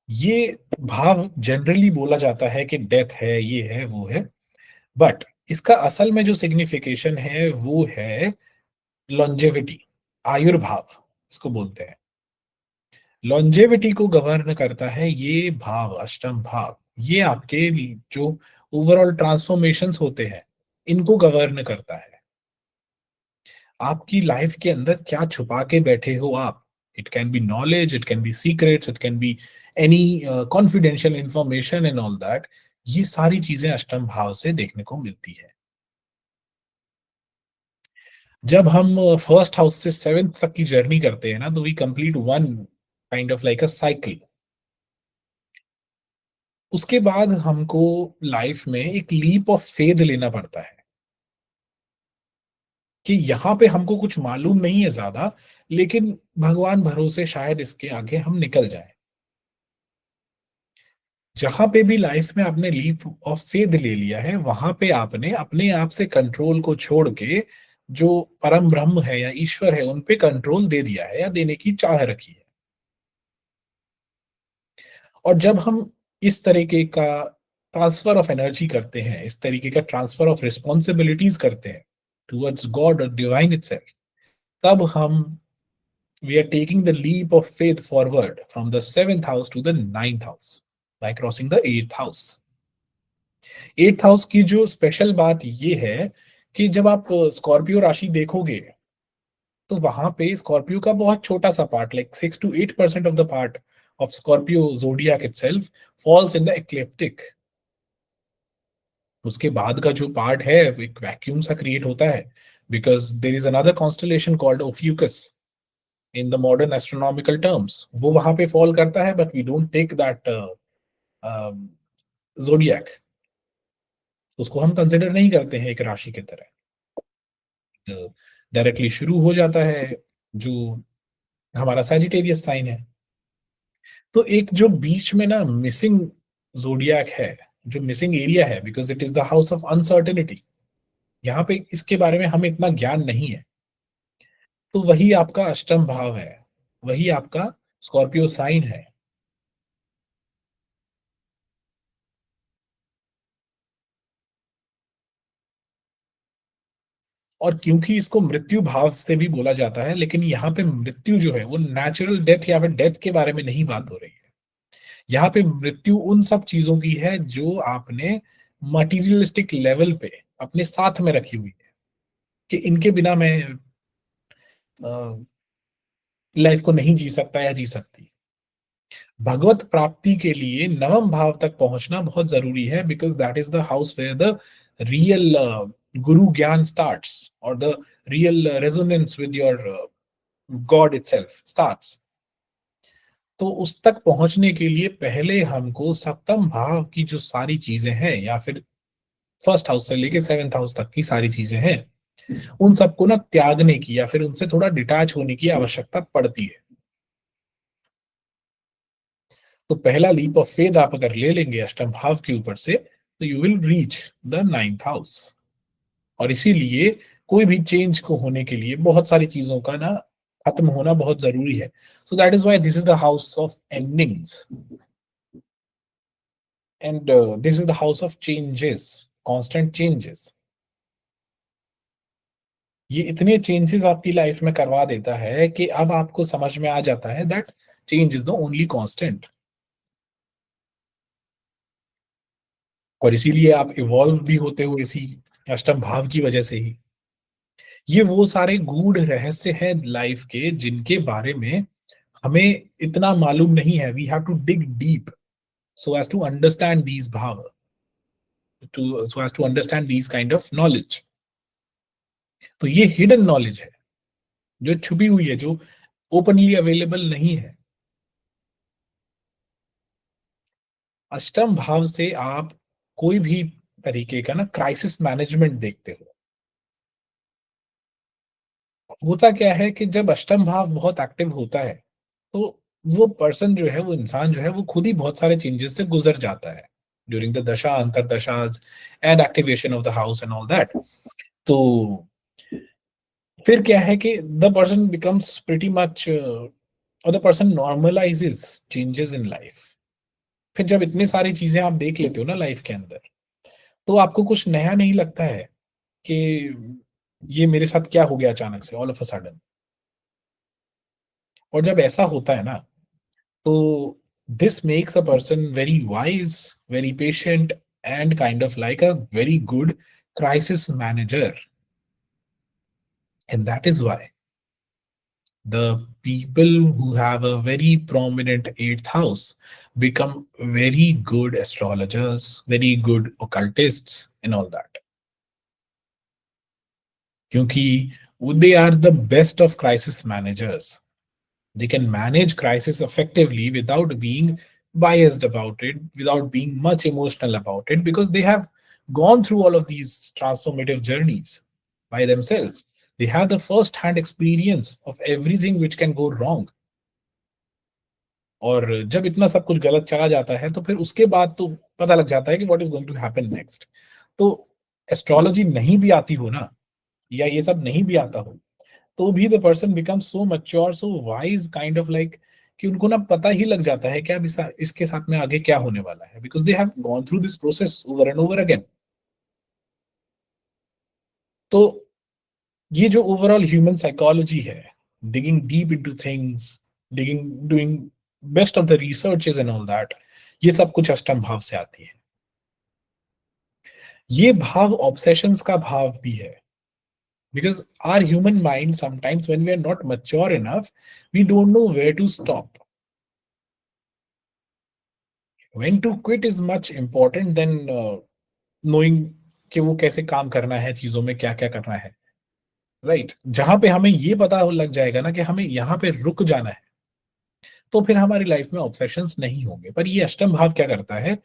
ये भाव जनरली बोला जाता है कि डेथ है, ये है, वो है, बट इसका असल में जो सिग्निफिकेशन है वो है लॉन्जेविटी, आयुर्भाव इसको बोलते हैं। लॉन्जेविटी को गवर्न करता है ये भाव, अष्टम भाव। ये आपके जो ओवरऑल ट्रांसफॉर्मेशंस होते हैं, इनको गवर्न करता है। आपकी लाइफ के अंदर क्या छुपा के बैठे हो आप। It can be knowledge, it can be secrets, it can be any confidential information and all that. ये सारी चीजें अष्टम भाव से देखने को मिलती है। जब हम फर्स्ट हाउस से सेवेंथ तक की जर्नी करते हैं ना, तो we complete one kind of like a cycle. उसके बाद हमको लाइफ में एक लीप ऑफ फेथ लेना पड़ता है कि यहाँ पे हमको कुछ मालूम नहीं है ज्यादा, लेकिन भगवान भरोसे शायद इसके आगे हम निकल जाएं। जहां पे भी लाइफ में आपने लीप ऑफ फेथ ले लिया है, वहां पे आपने अपने आप से कंट्रोल को छोड़ के जो परम ब्रह्म है या ईश्वर है, उन पे कंट्रोल दे दिया है या देने की चाह रखी है। और जब हम इस तरीके का ट्रांसफर ऑफ एनर्जी करते हैं, इस तरीके का ट्रांसफर ऑफ रिस्पॉन्सिबिलिटीज करते हैं टुवर्ड्स गॉड और डिवाइन इटसेल्फ, तब हम we are taking the leap of faith forward from the seventh house to the ninth house by crossing the eighth house. Eighth house की जो स्पेशल बात ये है कि जब आप स्कॉर्पियो राशि देखोगे, तो वहां पे स्कॉर्पियो का बहुत छोटा सा part, like 6 to 8% of the part of Scorpio जोडियाक itself falls in the ecliptic. उसके बाद का जो पार्ट है, एक वैक्यूम सा क्रिएट होता है, because there is another constellation called Ophiuchus in the modern astronomical terms. वो वहां पे फॉल करता है, but we don't take that zodiac. उसको हम कंसिडर नहीं करते हैं एक राशि की तरह। डायरेक्टली शुरू हो जाता है जो हमारा सैजिटेरियस साइन है। तो एक जो बीच में ना मिसिंग जोडियाक है, जो मिसिंग एरिया है, because it is the house of uncertainty, यहाँ पे इसके बारे में हमें इतना ज्ञान नहीं है। तो वही आपका अष्टम भाव है, वही आपका स्कॉर्पियो साइन है। और क्योंकि इसको मृत्यु भाव से भी बोला जाता है, लेकिन यहाँ पे मृत्यु जो है वो नेचुरल डेथ या फिर डेथ के बारे में नहीं बात हो रही है। यहाँ पे मृत्यु उन सब चीजों की है जो आपने मटीरियलिस्टिक लेवल पे अपने साथ में रखी हुई है, कि इनके बिना मैं लाइफ को नहीं जी सकता या जी सकती। भगवत प्राप्ति के लिए नवम भाव तक पहुंचना बहुत जरूरी है, because that is the house where the real guru gyan starts, और the real resonance with your God itself starts. तो उस तक पहुंचने के लिए पहले हमको सप्तम भाव की जो सारी चीजें हैं, या फिर फर्स्ट हाउस से लेके सेवेंथ हाउस तक की सारी चीजें हैं, उन सबको ना त्यागने की या फिर उनसे थोड़ा डिटैच होने की आवश्यकता पड़ती है। तो पहला लीप ऑफ फेथ आप अगर ले लेंगे अष्टम भाव के ऊपर से, तो you will reach the ninth house. और इसीलिए कोई भी चेंज को होने के लिए बहुत सारी चीजों का ना खत्म होना बहुत जरूरी है। So that is why this is the house of endings, and this is the house of changes, constant changes. ये इतने चेंजेस आपकी लाइफ में करवा देता है कि अब आपको समझ में आ जाता है that change is the only constant. और इसीलिए आप इवॉल्व भी होते हो इसी अष्टम भाव की वजह से ही। ये वो सारे गूढ़ रहस्य हैं लाइफ के जिनके बारे में हमें इतना मालूम नहीं है। We have to dig deep so as to understand these bhava, to so as to understand these kind of knowledge। तो ये हिडन नॉलेज है जो छुपी हुई है, जो ओपनली अवेलेबल नहीं है। अष्टम भाव से आप कोई भी तरीके का ना क्राइसिस मैनेजमेंट देखते हो। होता क्या है कि जब अष्टम भाव बहुत एक्टिव होता है, तो वो पर्सन जो है, वो इंसान जो है, वो खुद ही बहुत सारे चेंजेस से गुजर जाता है during the dasha antardashas and activation of the house and all that. तो फिर क्या है कि the person becomes pretty much, और the person normalizes changes in life. फिर जब इतनी सारी चीजें आप देख लेते हो ना लाइफ के अंदर, तो आपको कुछ नया नहीं लगता है कि ये मेरे साथ क्या हो गया अचानक से, ऑल ऑफ अ सडन। और जब ऐसा होता है ना, तो this makes a person very wise, very patient, and kind of like a very good crisis manager। And that is why the people who have a very prominent eighth house become very good astrologers, very good occultists, and all that. क्योंकि they are the best of crisis managers। They can manage crisis effectively without being biased about it, without being much emotional about it, because they have gone through all of these transformative journeys by themselves। They have the first hand experience of everything which can go wrong। और जब इतना सब कुछ गलत चला जाता है, तो फिर उसके बाद तो पता लग जाता है कि what is going to happen next. तो एस्ट्रोलॉजी नहीं भी आती हो ना, या ये सब नहीं भी आता हो, तो भी the person become so mature, so wise, kind of like कि उनको ना पता ही लग जाता है कि अब इसके साथ में आगे क्या होने वाला है, because they have gone through this process over and over again. तो ये जो ओवरऑल ह्यूमन साइकोलॉजी है, digging deep into things, digging, doing best of the researches and all that, ये सब कुछ अष्टम भाव से आती है। ये भाव ऑब्सेशंस का भाव भी है, because our human mind sometimes when we are not mature enough, we don't know where to stop। when to quit is much important than knowing कि वो कैसे काम करना है, चीजों में क्या क्या करना है। राइट जहां पे हमें ये पता लग जाएगा ना कि हमें यहाँ पे रुक जाना है, तो फिर हमारी लाइफ में ऑब्सेशंस नहीं होंगे। पर ये अष्टम भाव क्या करता है,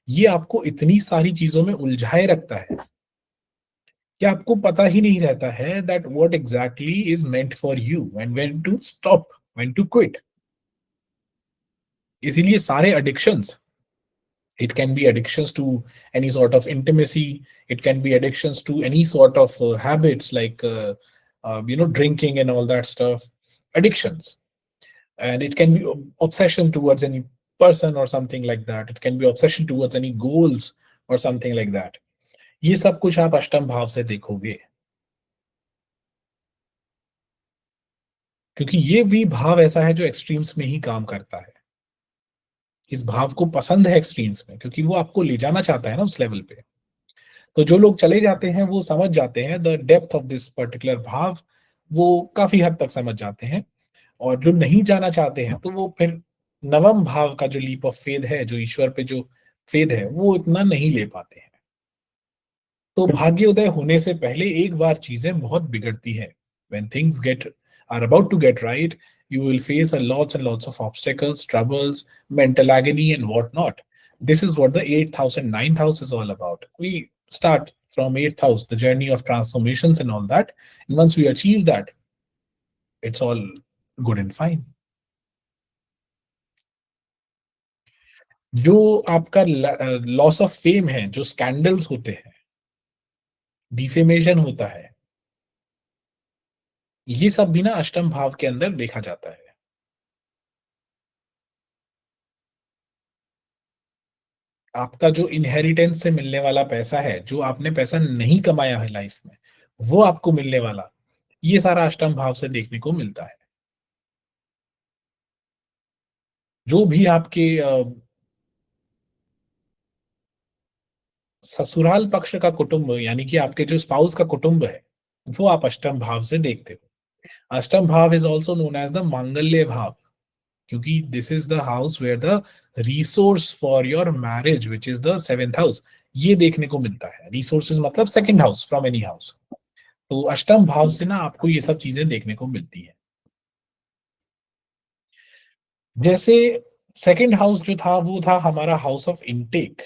ये आपको इतनी सारी चीजों में उलझाए रखता है कि आपको पता ही नहीं रहता है that what exactly is meant for you and when to stop, when to quit. इसीलिए सारे addictions, it can be addictions to any sort of intimacy, it can be addictions to any sort of habits like drinking and all that stuff, addictions। And it can be obsession towards any person or something like that, it can be obsession towards any goals or something like that। ये सब कुछ आप अष्टम भाव से देखोगे, क्योंकि ये भी भाव ऐसा है जो एक्सट्रीम्स में ही काम करता है। इस भाव को पसंद है एक्सट्रीम्स में, क्योंकि वो आपको ले जाना चाहता है ना उस लेवल पे। तो जो लोग चले जाते हैं वो समझ जाते हैं the depth of this particular भाव, वो काफी हद तक समझ जाते हैं। और जो नहीं जाना चाहते हैं, तो वो फिर नवम भाव का जो लीप ऑफ फेथ है, जो ईश्वर पे जो फेथ है, वो इतना नहीं ले पाते हैं। तो भाग्योदय होने से पहले एक बार चीजें बहुत बिगड़ती है। when things get are about to get right, you will face a lots and lots of obstacles, troubles, mental agony and whatnot। This is what the 8th house and 9th house is all about। We start from 8th house, the journey of transformations and all that, and once we achieve that, it's all good and fine। जो आपका loss of fame है, जो scandals होते हैं, defamation होता है, ये सब भी ना अष्टम भाव के अंदर देखा जाता है। आपका जो इनहेरिटेंस से मिलने वाला पैसा है, जो आपने पैसा नहीं कमाया है लाइफ में, वो आपको मिलने वाला, ये सारा अष्टम भाव से देखने को मिलता है। जो भी आपके ससुराल पक्ष का कुटुंब, यानी कि आपके जो स्पाउस का कुटुंब है, वो आप अष्टम भाव से देखते हो। Ashtam bhav is also known as the mangalya bhav, क्योंकि this is the house where the resource for your marriage which is the seventh house, ये देखने को मिलता है। रिसोर्सेज मतलब second house from any house. तो अष्टम भाव से ना आपको ये सब चीजें देखने को मिलती है। जैसे सेकंड हाउस जो था वो था हमारा हाउस ऑफ इनटेक,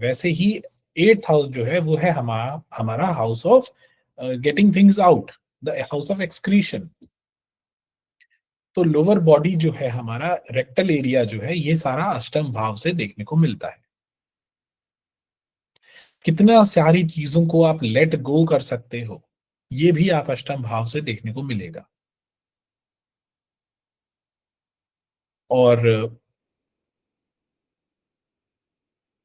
वैसे ही एट्थ हाउस जो है वो है हमारा हमारा house of getting things out, the house of excretion. तो लोअर बॉडी जो है हमारा रेक्टल एरिया जो है, ये सारा अष्टम भाव से देखने को मिलता है। कितना सारी चीजों को आप लेट गो कर सकते हो, ये भी आप अष्टम भाव से देखने को मिलेगा। और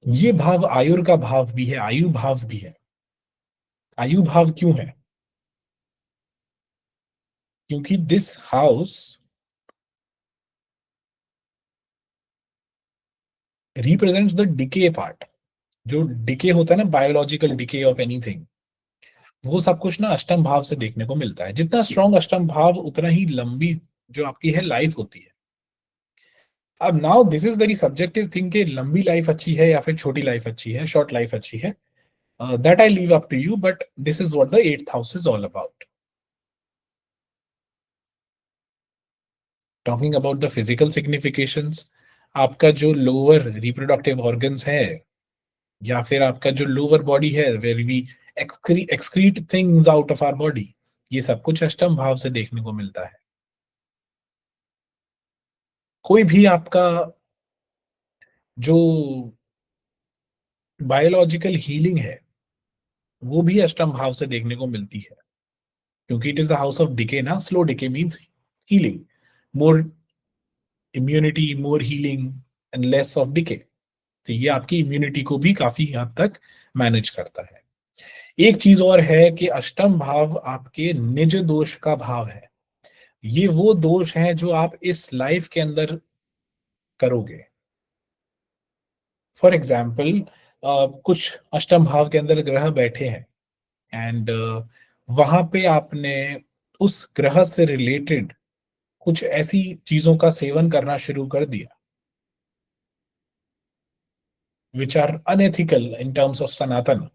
ये भाव आयुर का भाव भी है, आयु भाव भी है। आयु भाव क्यों है? क्योंकि this house represents the decay part. जो डिके होता है ना, बायोलॉजिकल डिके ऑफ एनीथिंग, वो सब कुछ ना अष्टम भाव से देखने को मिलता है। जितना स्ट्रॉन्ग अष्टम भाव, उतना ही लंबी जो आपकी है लाइफ होती है। अब now this is very subjective thing कि लंबी लाइफ अच्छी है या फिर छोटी लाइफ अच्छी है, शॉर्ट लाइफ अच्छी है, that I leave up to you, but this is what the eighth house is all about. Talking about the physical significations, आपका जो लोअर रिप्रोडक्टिव ऑर्गन्स है, या फिर आपका जो लोअर बॉडी है where we excrete things out of our body, ये सब कुछ अष्टम भाव से देखने को मिलता है। कोई भी आपका जो बायोलॉजिकल हीलिंग है, वो भी अष्टम भाव से देखने को मिलती है, क्योंकि it is the house of decay ना। Slow decay means healing, more immunity, more healing and less of decay. तो ये आपकी इम्यूनिटी को भी काफी हद तक मैनेज करता है। एक चीज और है कि अष्टम भाव आपके निज दोष का भाव है। ये वो दोष हैं जो आप इस लाइफ के अंदर करोगे। फॉर एग्जाम्पल, कुछ अष्टम भाव के अंदर ग्रह बैठे हैं, एंड वहां पे आपने उस ग्रह से रिलेटेड कुछ ऐसी चीजों का सेवन करना शुरू कर दिया which are unethical in terms of Sanatan.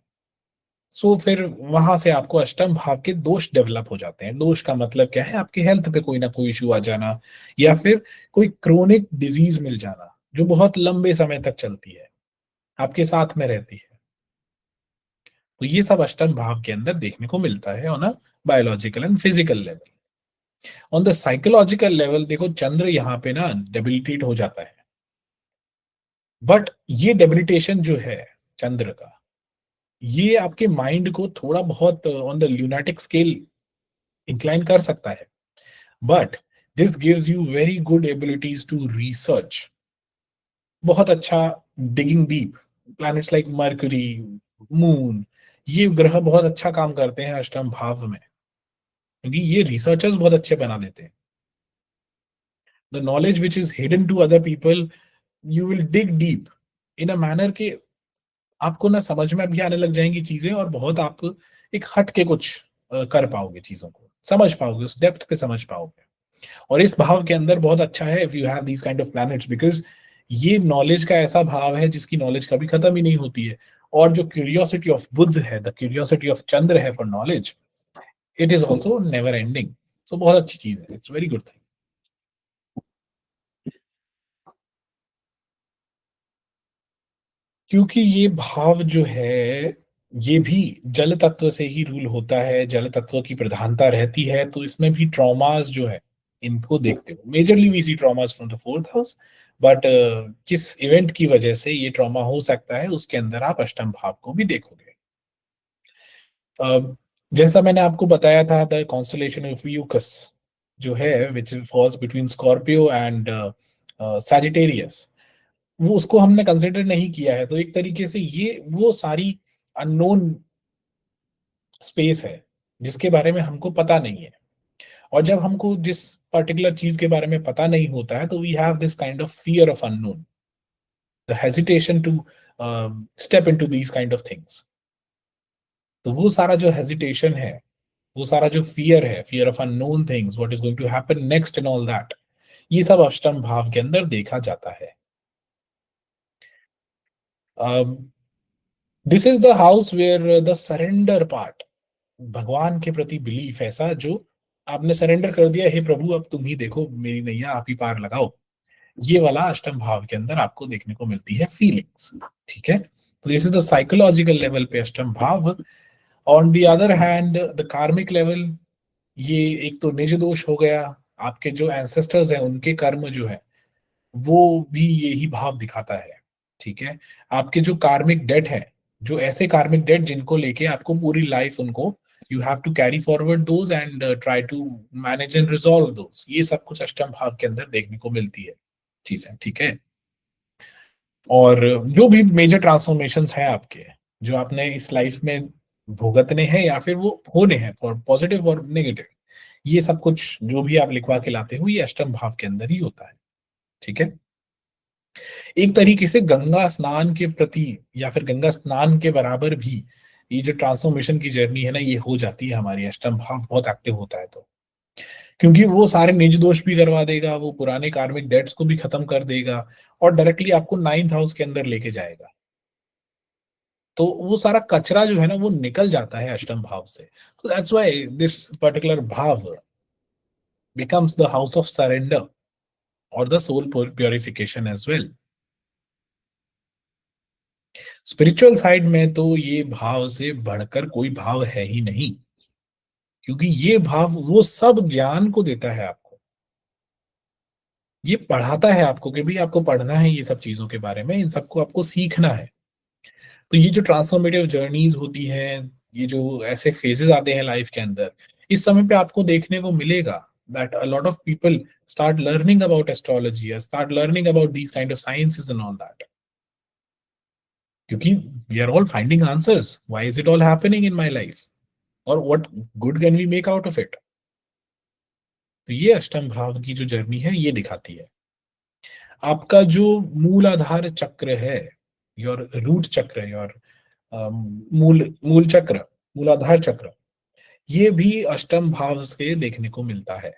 So फिर वहां से आपको अष्टम भाव के दोष डेवलप हो जाते हैं। दोष का मतलब क्या है? आपकी हेल्थ पे कोई ना कोई इशू आ जाना, या फिर कोई क्रोनिक डिजीज मिल जाना जो बहुत लंबे समय तक चलती है, आपके साथ में रहती है। तो ये सब अष्टम भाव के अंदर देखने को मिलता है on a biological and physical level. On the psychological level देखो, चंद्र यहाँ पे ना डेबिलिटेट हो जाता है, बट ये डेबिलिटेशन जो है चंद्र का, ये आपके माइंड को थोड़ा बहुत on the lunatic scale incline कर सकता है, but this gives you very good abilities to research. बहुत अच्छा digging deep, planets like Mercury, moon, ये ग्रह बहुत अच्छा काम करते हैं अष्टम भाव में, क्योंकि ये रिसर्चर्स बहुत अच्छे बना देते हैं। The knowledge which is hidden to other people, you will dig deep in a manner के आपको ना समझ में भी आने लग जाएंगी चीजें, और बहुत आप एक हट के कुछ कर पाओगे, चीजों को समझ पाओगे, उस डेप्थ पे समझ पाओगे। और इस भाव के अंदर बहुत अच्छा है if you have these kind of planets, because ये नॉलेज का ऐसा भाव है जिसकी नॉलेज कभी खत्म ही नहीं होती है। और जो क्यूरियोसिटी ऑफ बुद्ध है, द क्यूरियोसिटी ऑफ चंद्र है for knowledge, it is also never ending. So बहुत अच्छी चीज है, इट्स वेरी गुड थिंग। क्योंकि ये भाव जो है, ये भी जल तत्व से ही रूल होता है, जल तत्व की प्रधानता रहती है, तो इसमें भी ट्रॉमास जो है, इनको देखते हो majorly we see traumas from the fourth house, but किस इवेंट की वजह से ये ट्रॉमा हो सकता है, उसके अंदर आप अष्टम भाव को भी देखोगे। जैसा मैंने आपको बताया था, द कॉन्स्टलेशन ऑफ यूकस जो है, which falls between Scorpio and Sagittarius, वो उसको हमने कंसिडर नहीं किया है। तो एक तरीके से ये वो सारी अननोन स्पेस है जिसके बारे में हमको पता नहीं है। और जब हमको जिस पर्टिकुलर चीज के बारे में पता नहीं होता है, तो we have this kind of fear of unknown, the hesitation to step into these kind of things. तो वो सारा जो हेजिटेशन है, वो सारा जो फियर है, fear of unknown things, what is going to happen next and all that, ये सब अष्टम भाव के अंदर देखा जाता है। This is the house where the surrender part, भगवान के प्रति बिलीफ, ऐसा जो आपने सरेंडर कर दिया, हे प्रभु अब तुम ही देखो, मेरी नैया आप ही पार लगाओ, ये वाला अष्टम भाव के अंदर आपको देखने को मिलती है फीलिंग्स। ठीक है, तो this is the psychological level पे अष्टम भाव। On the other hand the karmic level, ये एक तो निज दोष हो गया, आपके जो एंसेस्टर्स हैं उनके कर्म जो है वो भी यही भाव दिखाता है। ठीक है, आपके जो कार्मिक डेट है, जो ऐसे कार्मिक डेट जिनको लेके आपको पूरी लाइफ उनको you have to carry forward those and try to manage and resolve those, ये सब कुछ अष्टम भाव के अंदर देखने को मिलती है चीजें। ठीक है, और जो भी मेजर ट्रांसफॉर्मेशंस हैं आपके, जो आपने इस लाइफ में भुगतने हैं या फिर वो होने हैं, फॉर पॉजिटिव और नेगेटिव, ये सब कुछ जो भी आप लिखवा के लाते हो, ये अष्टम भाव के अंदर ही होता है। ठीक है, एक तरीके से गंगा स्नान के प्रति या फिर गंगा स्नान के बराबर भी ये जो ट्रांसफॉर्मेशन की जर्नी है ना, ये हो जाती है हमारी, अष्टम भाव बहुत एक्टिव होता है तो, क्योंकि वो सारे निज दोष भी करवा देगा, वो पुराने कार्मिक डेट्स को भी खत्म कर देगा, और डायरेक्टली आपको नाइन्थ हाउस के अंदर लेके जाएगा। तो वो सारा कचरा जो है ना, वो निकल जाता है अष्टम भाव से। तो दैट्स व्हाई दिस पर्टिकुलर भाव becomes the house of surrender or the soul purification as well. Spiritual side में तो ये भाव से बढ़कर कोई भाव है ही नहीं, क्योंकि ये भाव वो सब ज्ञान को देता है आपको, ये पढ़ाता है आपको कि भाई आपको पढ़ना है, ये सब चीजों के बारे में इन सबको आपको सीखना है। तो ये जो ट्रांसफॉर्मेटिव जर्नीज होती हैं, ये जो ऐसे फेजेस आते हैं लाइफ के अंदर, इस समय पे आपको देखने को मिलेगा that a lot of people start learning about astrology or start learning about these kind of sciences and all that, क्योंकि we are all finding answers, why is it all happening in my life or what good can we make out of it। तो ये अष्टम भाव की जो journey है ये दिखाती है। आपका जो मूल आधार चक्र है, योर रूट चक्र, योर मूल मूल चक्र, मूलाधार चक्र, ये भी अष्टम भाव से देखने को मिलता है।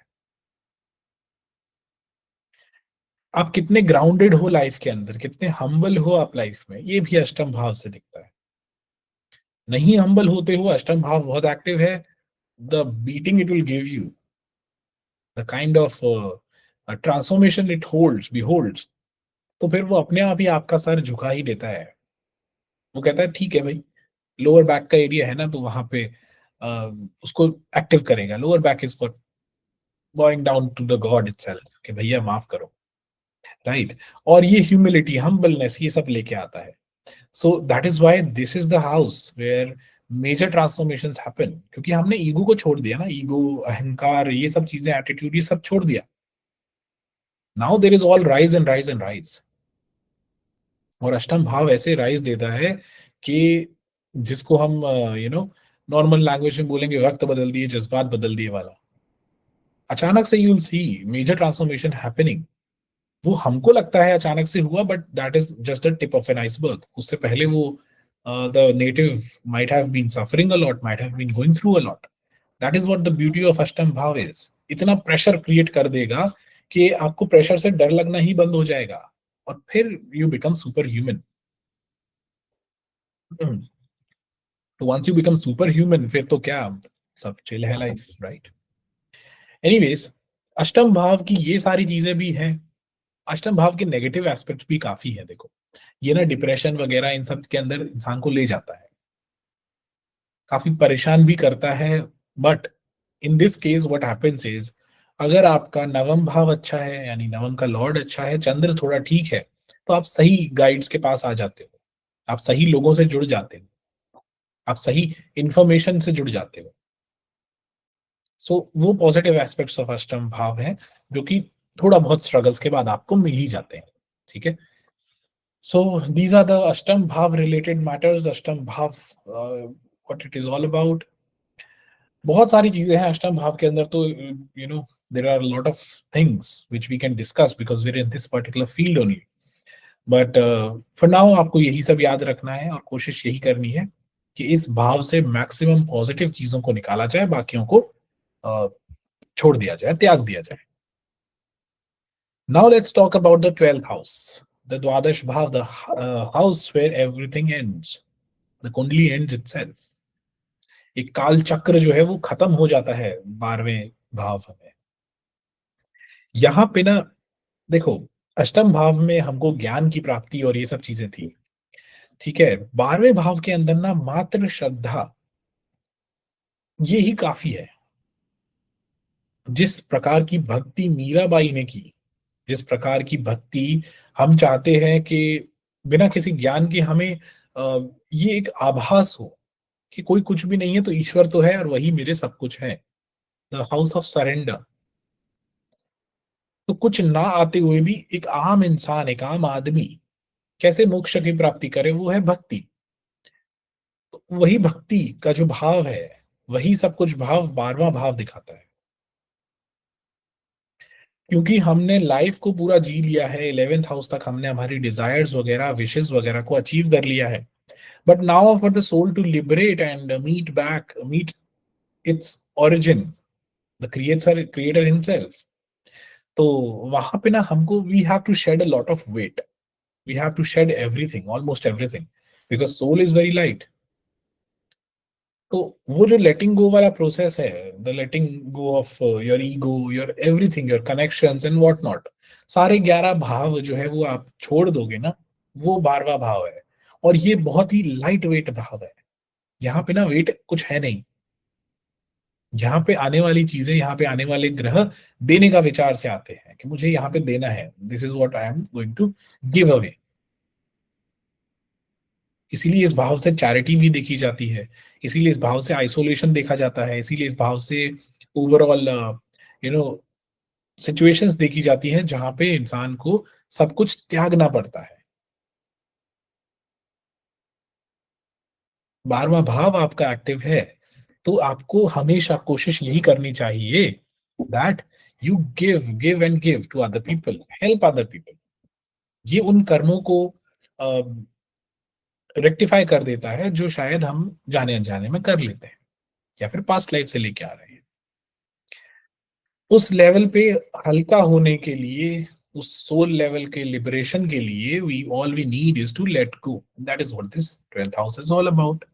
आप कितने ग्राउंडेड हो लाइफ के अंदर, कितने हम्बल हो आप लाइफ में, ये भी अष्टम भाव से दिखता है। नहीं हम्बल होते हो, अष्टम भाव बहुत एक्टिव है, the beating it will give you, the kind of transformation it holds beholds, तो फिर वो अपने आप ही आपका सर झुका ही देता है। वो कहता है ठीक है भाई, लोअर बैक का एरिया है ना, तो वहां पे उसको एक्टिव करेगा। Lower back is for bowing down to the God itself, कि भैया माफ करो, राइट। और ये ह्यूमिलिटी, हम्बलनेस, ये सब लेके आता है। So that is why this is the house where major transformations happen, क्योंकि हमने ईगो को छोड़ दिया ना, ईगो, अहंकार, ये सब चीजें, एटीट्यूड, ये सब छोड़ दिया। Now there is all rise and rise and rise. और अष्टम भाव ऐसे राइज देता है कि जिसको हम नॉर्मल लैंग्वेज में बोलेंगे, वक्त बदल दिए, जज्बात बदल दिए वाला। अचानक से you will see major transformation happening. वो हमको लगता है अचानक से हुआ, but that is just the tip of an iceberg. उससे पहले वो the native might have been suffering a lot, might have been going through a lot. That is what the beauty of ashtam bhav is. इतना pressure create कर देगा कि आपको pressure से डर लगना ही बंद हो जाएगा, और फिर यू बिकम सुपर ह्यूमन। तो once you become super human, फिर तो क्या, सब चिल है लाइफ, राइट। एनीवेज, अष्टम भाव की ये सारी चीजें भी हैं। अष्टम भाव के नेगेटिव एस्पेक्ट भी काफी है। देखो, ये ना डिप्रेशन वगैरह इन सब के अंदर इंसान को ले जाता है, काफी परेशान भी करता है। But in this case what happens is, अगर आपका नवम भाव अच्छा है, यानी नवम का लॉर्ड अच्छा है, चंद्र थोड़ा ठीक है, तो आप सही गाइड्स के पास आ जाते हो, आप सही लोगों से जुड़ जाते हो, आप सही इंफॉर्मेशन से जुड़ जाते हो। सो वो पॉजिटिव एस्पेक्ट्स ऑफ अष्टम भाव हैं, जो कि थोड़ा बहुत स्ट्रगल्स के बाद आपको मिल ही जाते हैं। ठीक है। सो दीज आर द अष्टम भाव related matters. Ashtam bhav what it is all about. बहुत सारी चीजें हैं अष्टम भाव के अंदर, तो there are lot of things which we can discuss because we are in this particular field only. But for now आपको यही सब याद रखना है और कोशिश यही करनी है कि इस भाव से मैक्सिमम पॉजिटिव चीजों को निकाला जाए, बाकियों को uh, छोड़ दिया जाए, त्याग दिया जाए। Now let's talk about the 12th house, the Dwadash Bhav, the house where everything ends, the Kundali ends itself. एक काल चक्र जो है वो खत्म हो जाता है 12वें भाव में। यहाँ पे ना देखो, अष्टम भाव में हमको ज्ञान की प्राप्ति और ये सब चीजें थी। ठीक है, 12वें भाव के अंदर ना मात्र श्रद्धा, ये ही काफी है। जिस प्रकार की भक्ति मीराबाई ने की, जिस प्रकार की भक्ति हम चाहते हैं कि बिना किसी ज्ञान के हमें ये एक आभास हो कि कोई कुछ भी नहीं है तो ईश्वर तो है और वही मेरे सब कुछ है, द हाउस ऑफ सरेंडर। तो कुछ ना आते हुए भी एक आम इंसान, एक आम आदमी कैसे मोक्ष की प्राप्ति करे, वो है भक्ति। तो वही भक्ति का जो भाव है, वही सब कुछ भाव 12वां भाव दिखाता है। क्योंकि हमने लाइफ को पूरा जी लिया है, 11th हाउस तक हमने हमारी डिजायर्स वगैरह, विशेस वगैरह को अचीव कर लिया है। But now for the soul to liberate and meet its origin, the creator himself, तो वहां पे ना हमको we have to shed a lot of weight, we have to shed everything, almost everything, because soul is very light. तो वो जो letting go वाला process है, the letting go of your ego, your everything, your connections and what not, सारे 11 भाव जो है वो आप छोड़ दोगे ना, वो 12वां भाव है। और ये बहुत ही लाइट वेट भाव है। यहाँ पे ना वेट कुछ है नहीं। यहाँ पे आने वाली चीजें, यहाँ पे आने वाले ग्रह देने का विचार से आते हैं कि मुझे यहाँ पे देना है, this is what I am going to give away. इसीलिए इस भाव से चैरिटी भी देखी जाती है, इसीलिए इस भाव से आइसोलेशन देखा जाता है, इसीलिए इस भाव से ओवरऑल सिचुएशंस देखी जाती हैं जहां पे इंसान को सब कुछ त्यागना पड़ता है। 12वां भाव आपका एक्टिव है, तो आपको हमेशा कोशिश यही करनी चाहिए that you give and give to other people, help other people. ये उन कर्मों को रेक्टिफाई कर देता है जो शायद हम जाने अनजाने में कर लेते हैं या फिर पास्ट लाइफ से लेके आ रहे हैं। उस लेवल पे हल्का होने के लिए, उस सोल लेवल के लिबरेशन के लिए, we need is to let go. That is what this 12th house is all about.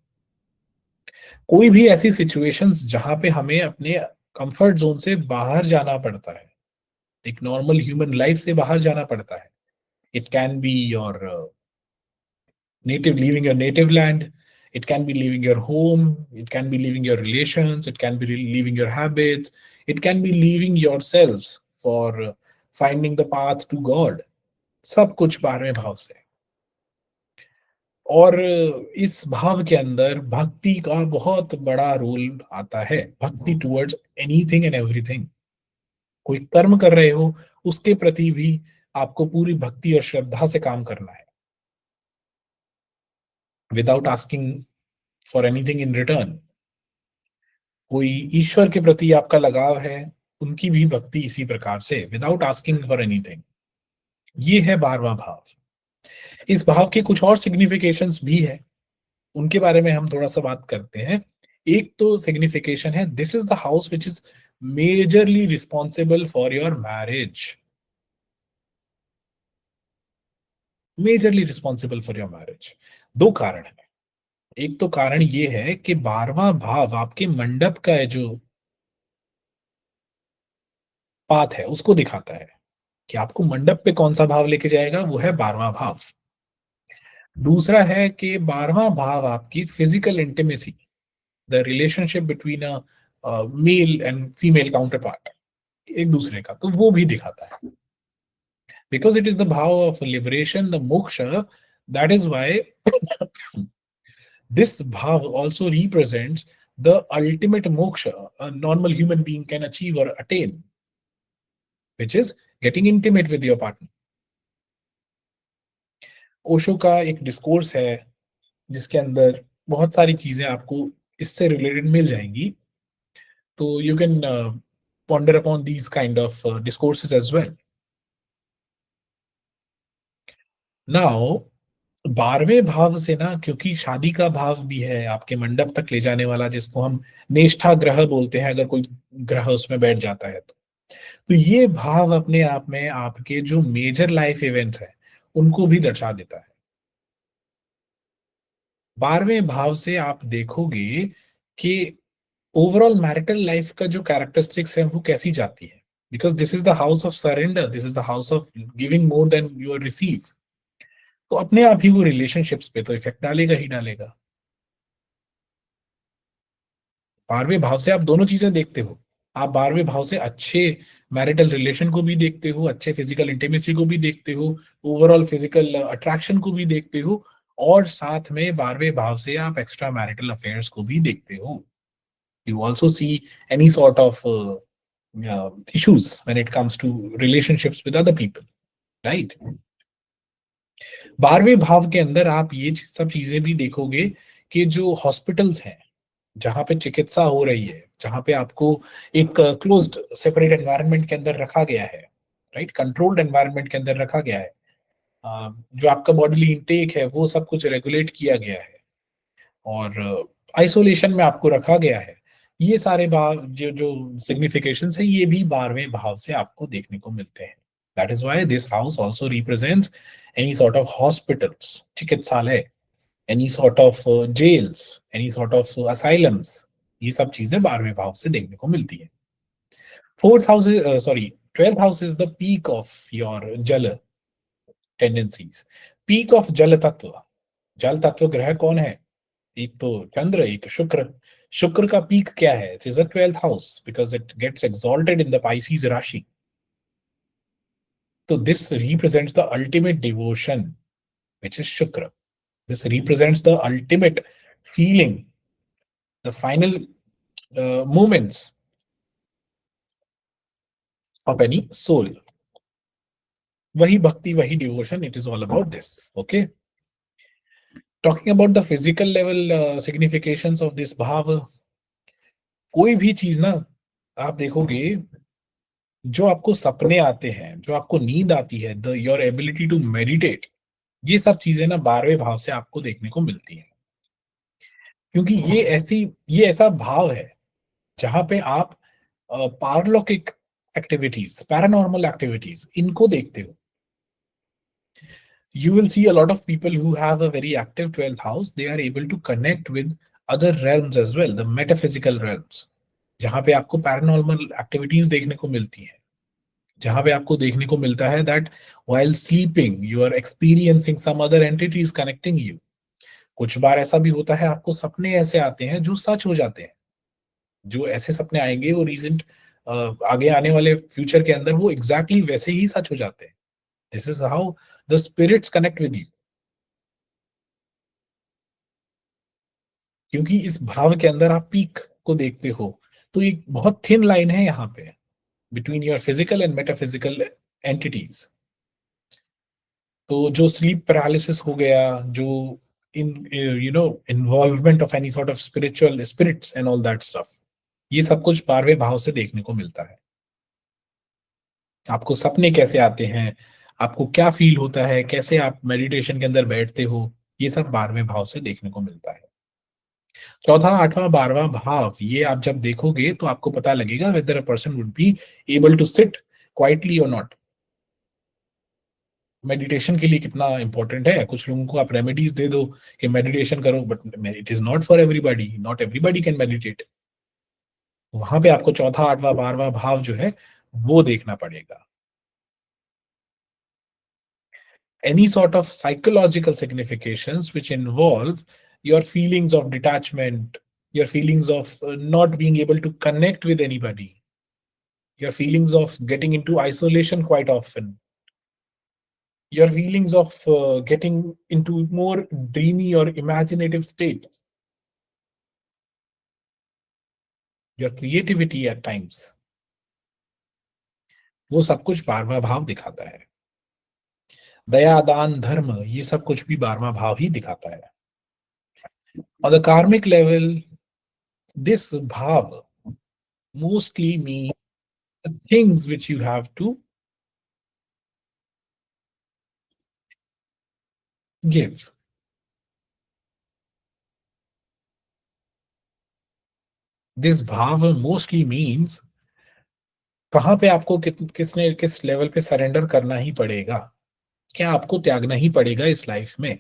कोई भी ऐसी सिचुएशंस जहां पे हमें अपने कंफर्ट जोन से बाहर जाना पड़ता है, एक नॉर्मल ह्यूमन लाइफ से बाहर जाना पड़ता है, it can be your native leaving your native land, it can be leaving your home, it can be leaving your relations, it can be leaving your habits, it can be leaving yourselves for finding the path to god। सब कुछ 12वें भाव से। और इस भाव के अंदर भक्ति का बहुत बड़ा रोल आता है, भक्ति टुवर्ड्स एनीथिंग एंड एवरीथिंग। कोई कर्म कर रहे हो, उसके प्रति भी आपको पूरी भक्ति और श्रद्धा से काम करना है, without asking for anything in return. कोई ईश्वर के प्रति आपका लगाव है, उनकी भी भक्ति इसी प्रकार से, विदाउट आस्किंग फॉर एनीथिंग। ये है 12वां भाव। इस भाव के कुछ और सिग्निफिकेशंस भी है, उनके बारे में हम थोड़ा सा बात करते हैं। एक तो सिग्निफिकेशन है, this is the house which is majorly responsible for your marriage. Majorly responsible for your marriage. दो कारण है। एक तो कारण ये है कि 12वां भाव आपके मंडप का है जो पाथ है उसको दिखाता है कि आपको मंडप पे कौन सा भाव लेके जाएगा, वो है 12वां भाव। दूसरा है कि 12वां भाव आपकी physical intimacy, the relationship between a male and female counterpart, एक दूसरे का, तो वो भी दिखाता है। Because it is the bhav of liberation, the moksha, that is why this bhav also represents the ultimate moksha a normal human being can achieve or attain, which is getting intimate with your partner. Osho का एक discourse है जिसके अंदर बहुत सारी चीजें आपको इससे रिलेटेड मिल जाएंगी, तो you can ponder upon these kind of discourses as well. Now 12वें भाव से ना, क्योंकि शादी का भाव भी है आपके मंडप तक ले जाने वाला, जिसको हम नेष्ठा ग्रह बोलते हैं अगर कोई ग्रह उसमें बैठ जाता है तो ये भाव अपने आप में आपके जो मेजर लाइफ इवेंट्स हैं उनको भी दर्शा देता है। 12वें भाव से आप देखोगे कि ओवरऑल मैरिटल लाइफ का जो कैरेक्टरिस्टिक्स है वो कैसी जाती है, because this is the house of surrender, this is the house of giving more than you receive. तो अपने आप ही वो रिलेशनशिप्स पे तो इफेक्ट डालेगा ही डालेगा। 12वें भाव से आप दोनों चीजें देखते हो, आप 12वें भाव से अच्छे मैरिटल रिलेशन को भी देखते हो, अच्छे फिजिकल इंटीमेसी को भी देखते हो, ओवरऑल फिजिकल अट्रैक्शन को भी देखते हो, और साथ में 12वें भाव से आप एक्स्ट्रा मैरिटल अफेयर्स को भी देखते हो। You also see any sort of issues when it comes to relationships with other people, right? 12वें भाव के अंदर आप ये सब चीजें भी देखोगे कि जो हॉस्पिटल्स हैं जहां पे चिकित्सा हो रही है, जहां पे आपको एक क्लोज्ड सेपरेट एनवायरनमेंट के अंदर रखा गया है, राइट, कंट्रोल्ड एनवायरनमेंट के अंदर रखा गया है, जो आपका बॉडीली इंटेक है वो सब कुछ रेगुलेट किया गया है, और आइसोलेशन में आपको रखा गया है। ये सारे भाव जो जो सिग्निफिकेशंस है ये भी 12वें भाव से आपको देखने को मिलते हैं। That is why this house also represents any sort of hospitals, chikitsalaya, any sort of jails, any sort of asylums, ये सब चीजें 12वें भाव से देखने को मिलती है। Fourth house, sorry, 12th house is the peak of your जल टेंडेंसीज, पीक ऑफ जल तत्व। जल तत्व ग्रह कौन है? एक तो चंद्र, एक शुक्र। शुक्र का पीक क्या है? It is the 12th house because it gets exalted in the Pisces rashi. तो this represents the ultimate devotion which is Shukra. This represents the ultimate feeling, the final moments of any soul. वही भक्ति, वही devotion, it is all about this. Okay. Talking about the physical level significations of this भाव, कोई भी चीज ना आप देखोगे, जो आपको सपने आते हैं, जो आपको नींद आती है, the your ability to meditate, ये सब चीजें ना 12वें भाव से आपको देखने को मिलती हैं, क्योंकि ये ऐसा भाव है जहां पे आप पारलौकिक एक्टिविटीज, पैरानॉर्मल एक्टिविटीज, इनको देखते हो। You will see a lot of people who have a very active 12th house, they are able to connect with other realms as well, the metaphysical realms, जहां पे आपको पैरानॉर्मल एक्टिविटीज देखने को मिलती हैं, जहां पे आपको देखने को मिलता है that while sleeping you are experiencing some other entities connecting you। कुछ बार ऐसा भी होता है आपको सपने ऐसे आते हैं जो सच हो जाते हैं, जो ऐसे सपने आएंगे वो रीसेंट आगे आने वाले फ्यूचर के अंदर वो एग्जैक्टली वैसे ही सच हो जाते हैं। This is how the spirits connect with you, क्योंकि इस भाव के अंदर आप पीक को देखते हो। तो एक बहुत थिन लाइन है यहाँ पे between your physical and metaphysical entities. तो जो स्लीप पैरालिसिस हो गया, जो in involvement of any sort of spiritual spirits and all that stuff, ये सब कुछ 12वें भाव से देखने को मिलता है। आपको सपने कैसे आते हैं, आपको क्या फील होता है, कैसे आप मेडिटेशन के अंदर बैठते हो, ये सब 12वें भाव से देखने को मिलता है। चौथा, आठवां, 12वां भाव, ये आप जब देखोगे तो आपको पता लगेगा whether a person would be able to sit quietly or not. Meditation के लिए कितना इंपॉर्टेंट है। कुछ लोगों को आप रेमेडीज दे दो कि मेडिटेशन करो, but it is not for everybody, not everybody can meditate. वहां पे आपको चौथा, आठवां, 12वां भाव जो है वो देखना पड़ेगा। Any sort of psychological significations which involve your feelings of detachment, your feelings of not being able to connect with anybody, your feelings of getting into isolation quite often, your feelings of getting into more dreamy or imaginative state, your creativity at times, वो सब कुछ 12वां भाव दिखाता है। दया, दान, धर्म, ये सब कुछ भी 12वां भाव ही दिखाता है। On the karmic level, this bhav mostly means the things which you have to give. This bhav mostly means कहाँ पे आपको किसने किस लेवल पे सरेंडर करना ही पड़ेगा, क्या आपको त्यागना ही पड़ेगा इस लाइफ में,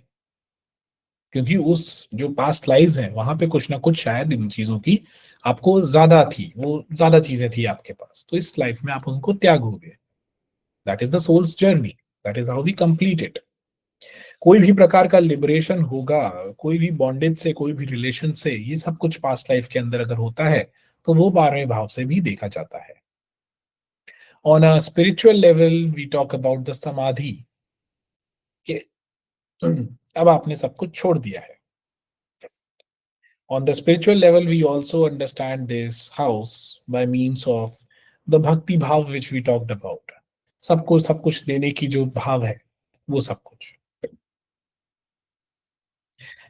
क्योंकि उस जो पास्ट लाइव्स हैं वहां पे कुछ ना कुछ शायद इन चीजों की आपको ज्यादा थी, वो ज्यादा चीजें थी आपके पास, तो इस लाइफ में आप उनको त्यागोगे। That is the soul's journey, that is how we complete it. कोई भी प्रकार का लिबरेशन होगा, कोई भी बॉन्डेज से, कोई भी रिलेशन से, ये सब कुछ पास्ट लाइफ के अंदर अगर होता है तो वो 12वें भाव से भी देखा जाता है। On a spiritual level we talk about the samadhi, कि अब आपने सब कुछ छोड़ दिया है। On the spiritual level, we also understand this house by means of the bhakti bhav which we talked about. सबको सब कुछ देने की जो भाव है, वो सब कुछ।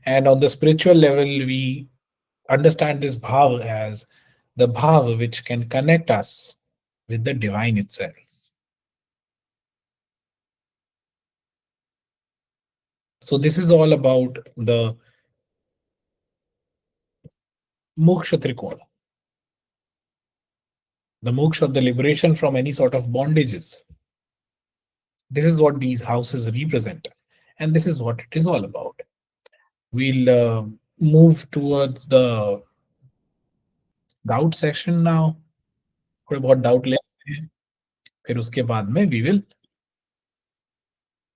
And on the spiritual level, we understand this bhav as the bhav which can connect us with the divine itself. So this is all about the moksha trikona, the moksha, the liberation from any sort of bondages. This is what these houses represent, and this is what it is all about. We'll move towards the doubt section now. थोड़े बहुत doubt लेते हैं, फिर उसके बाद में we will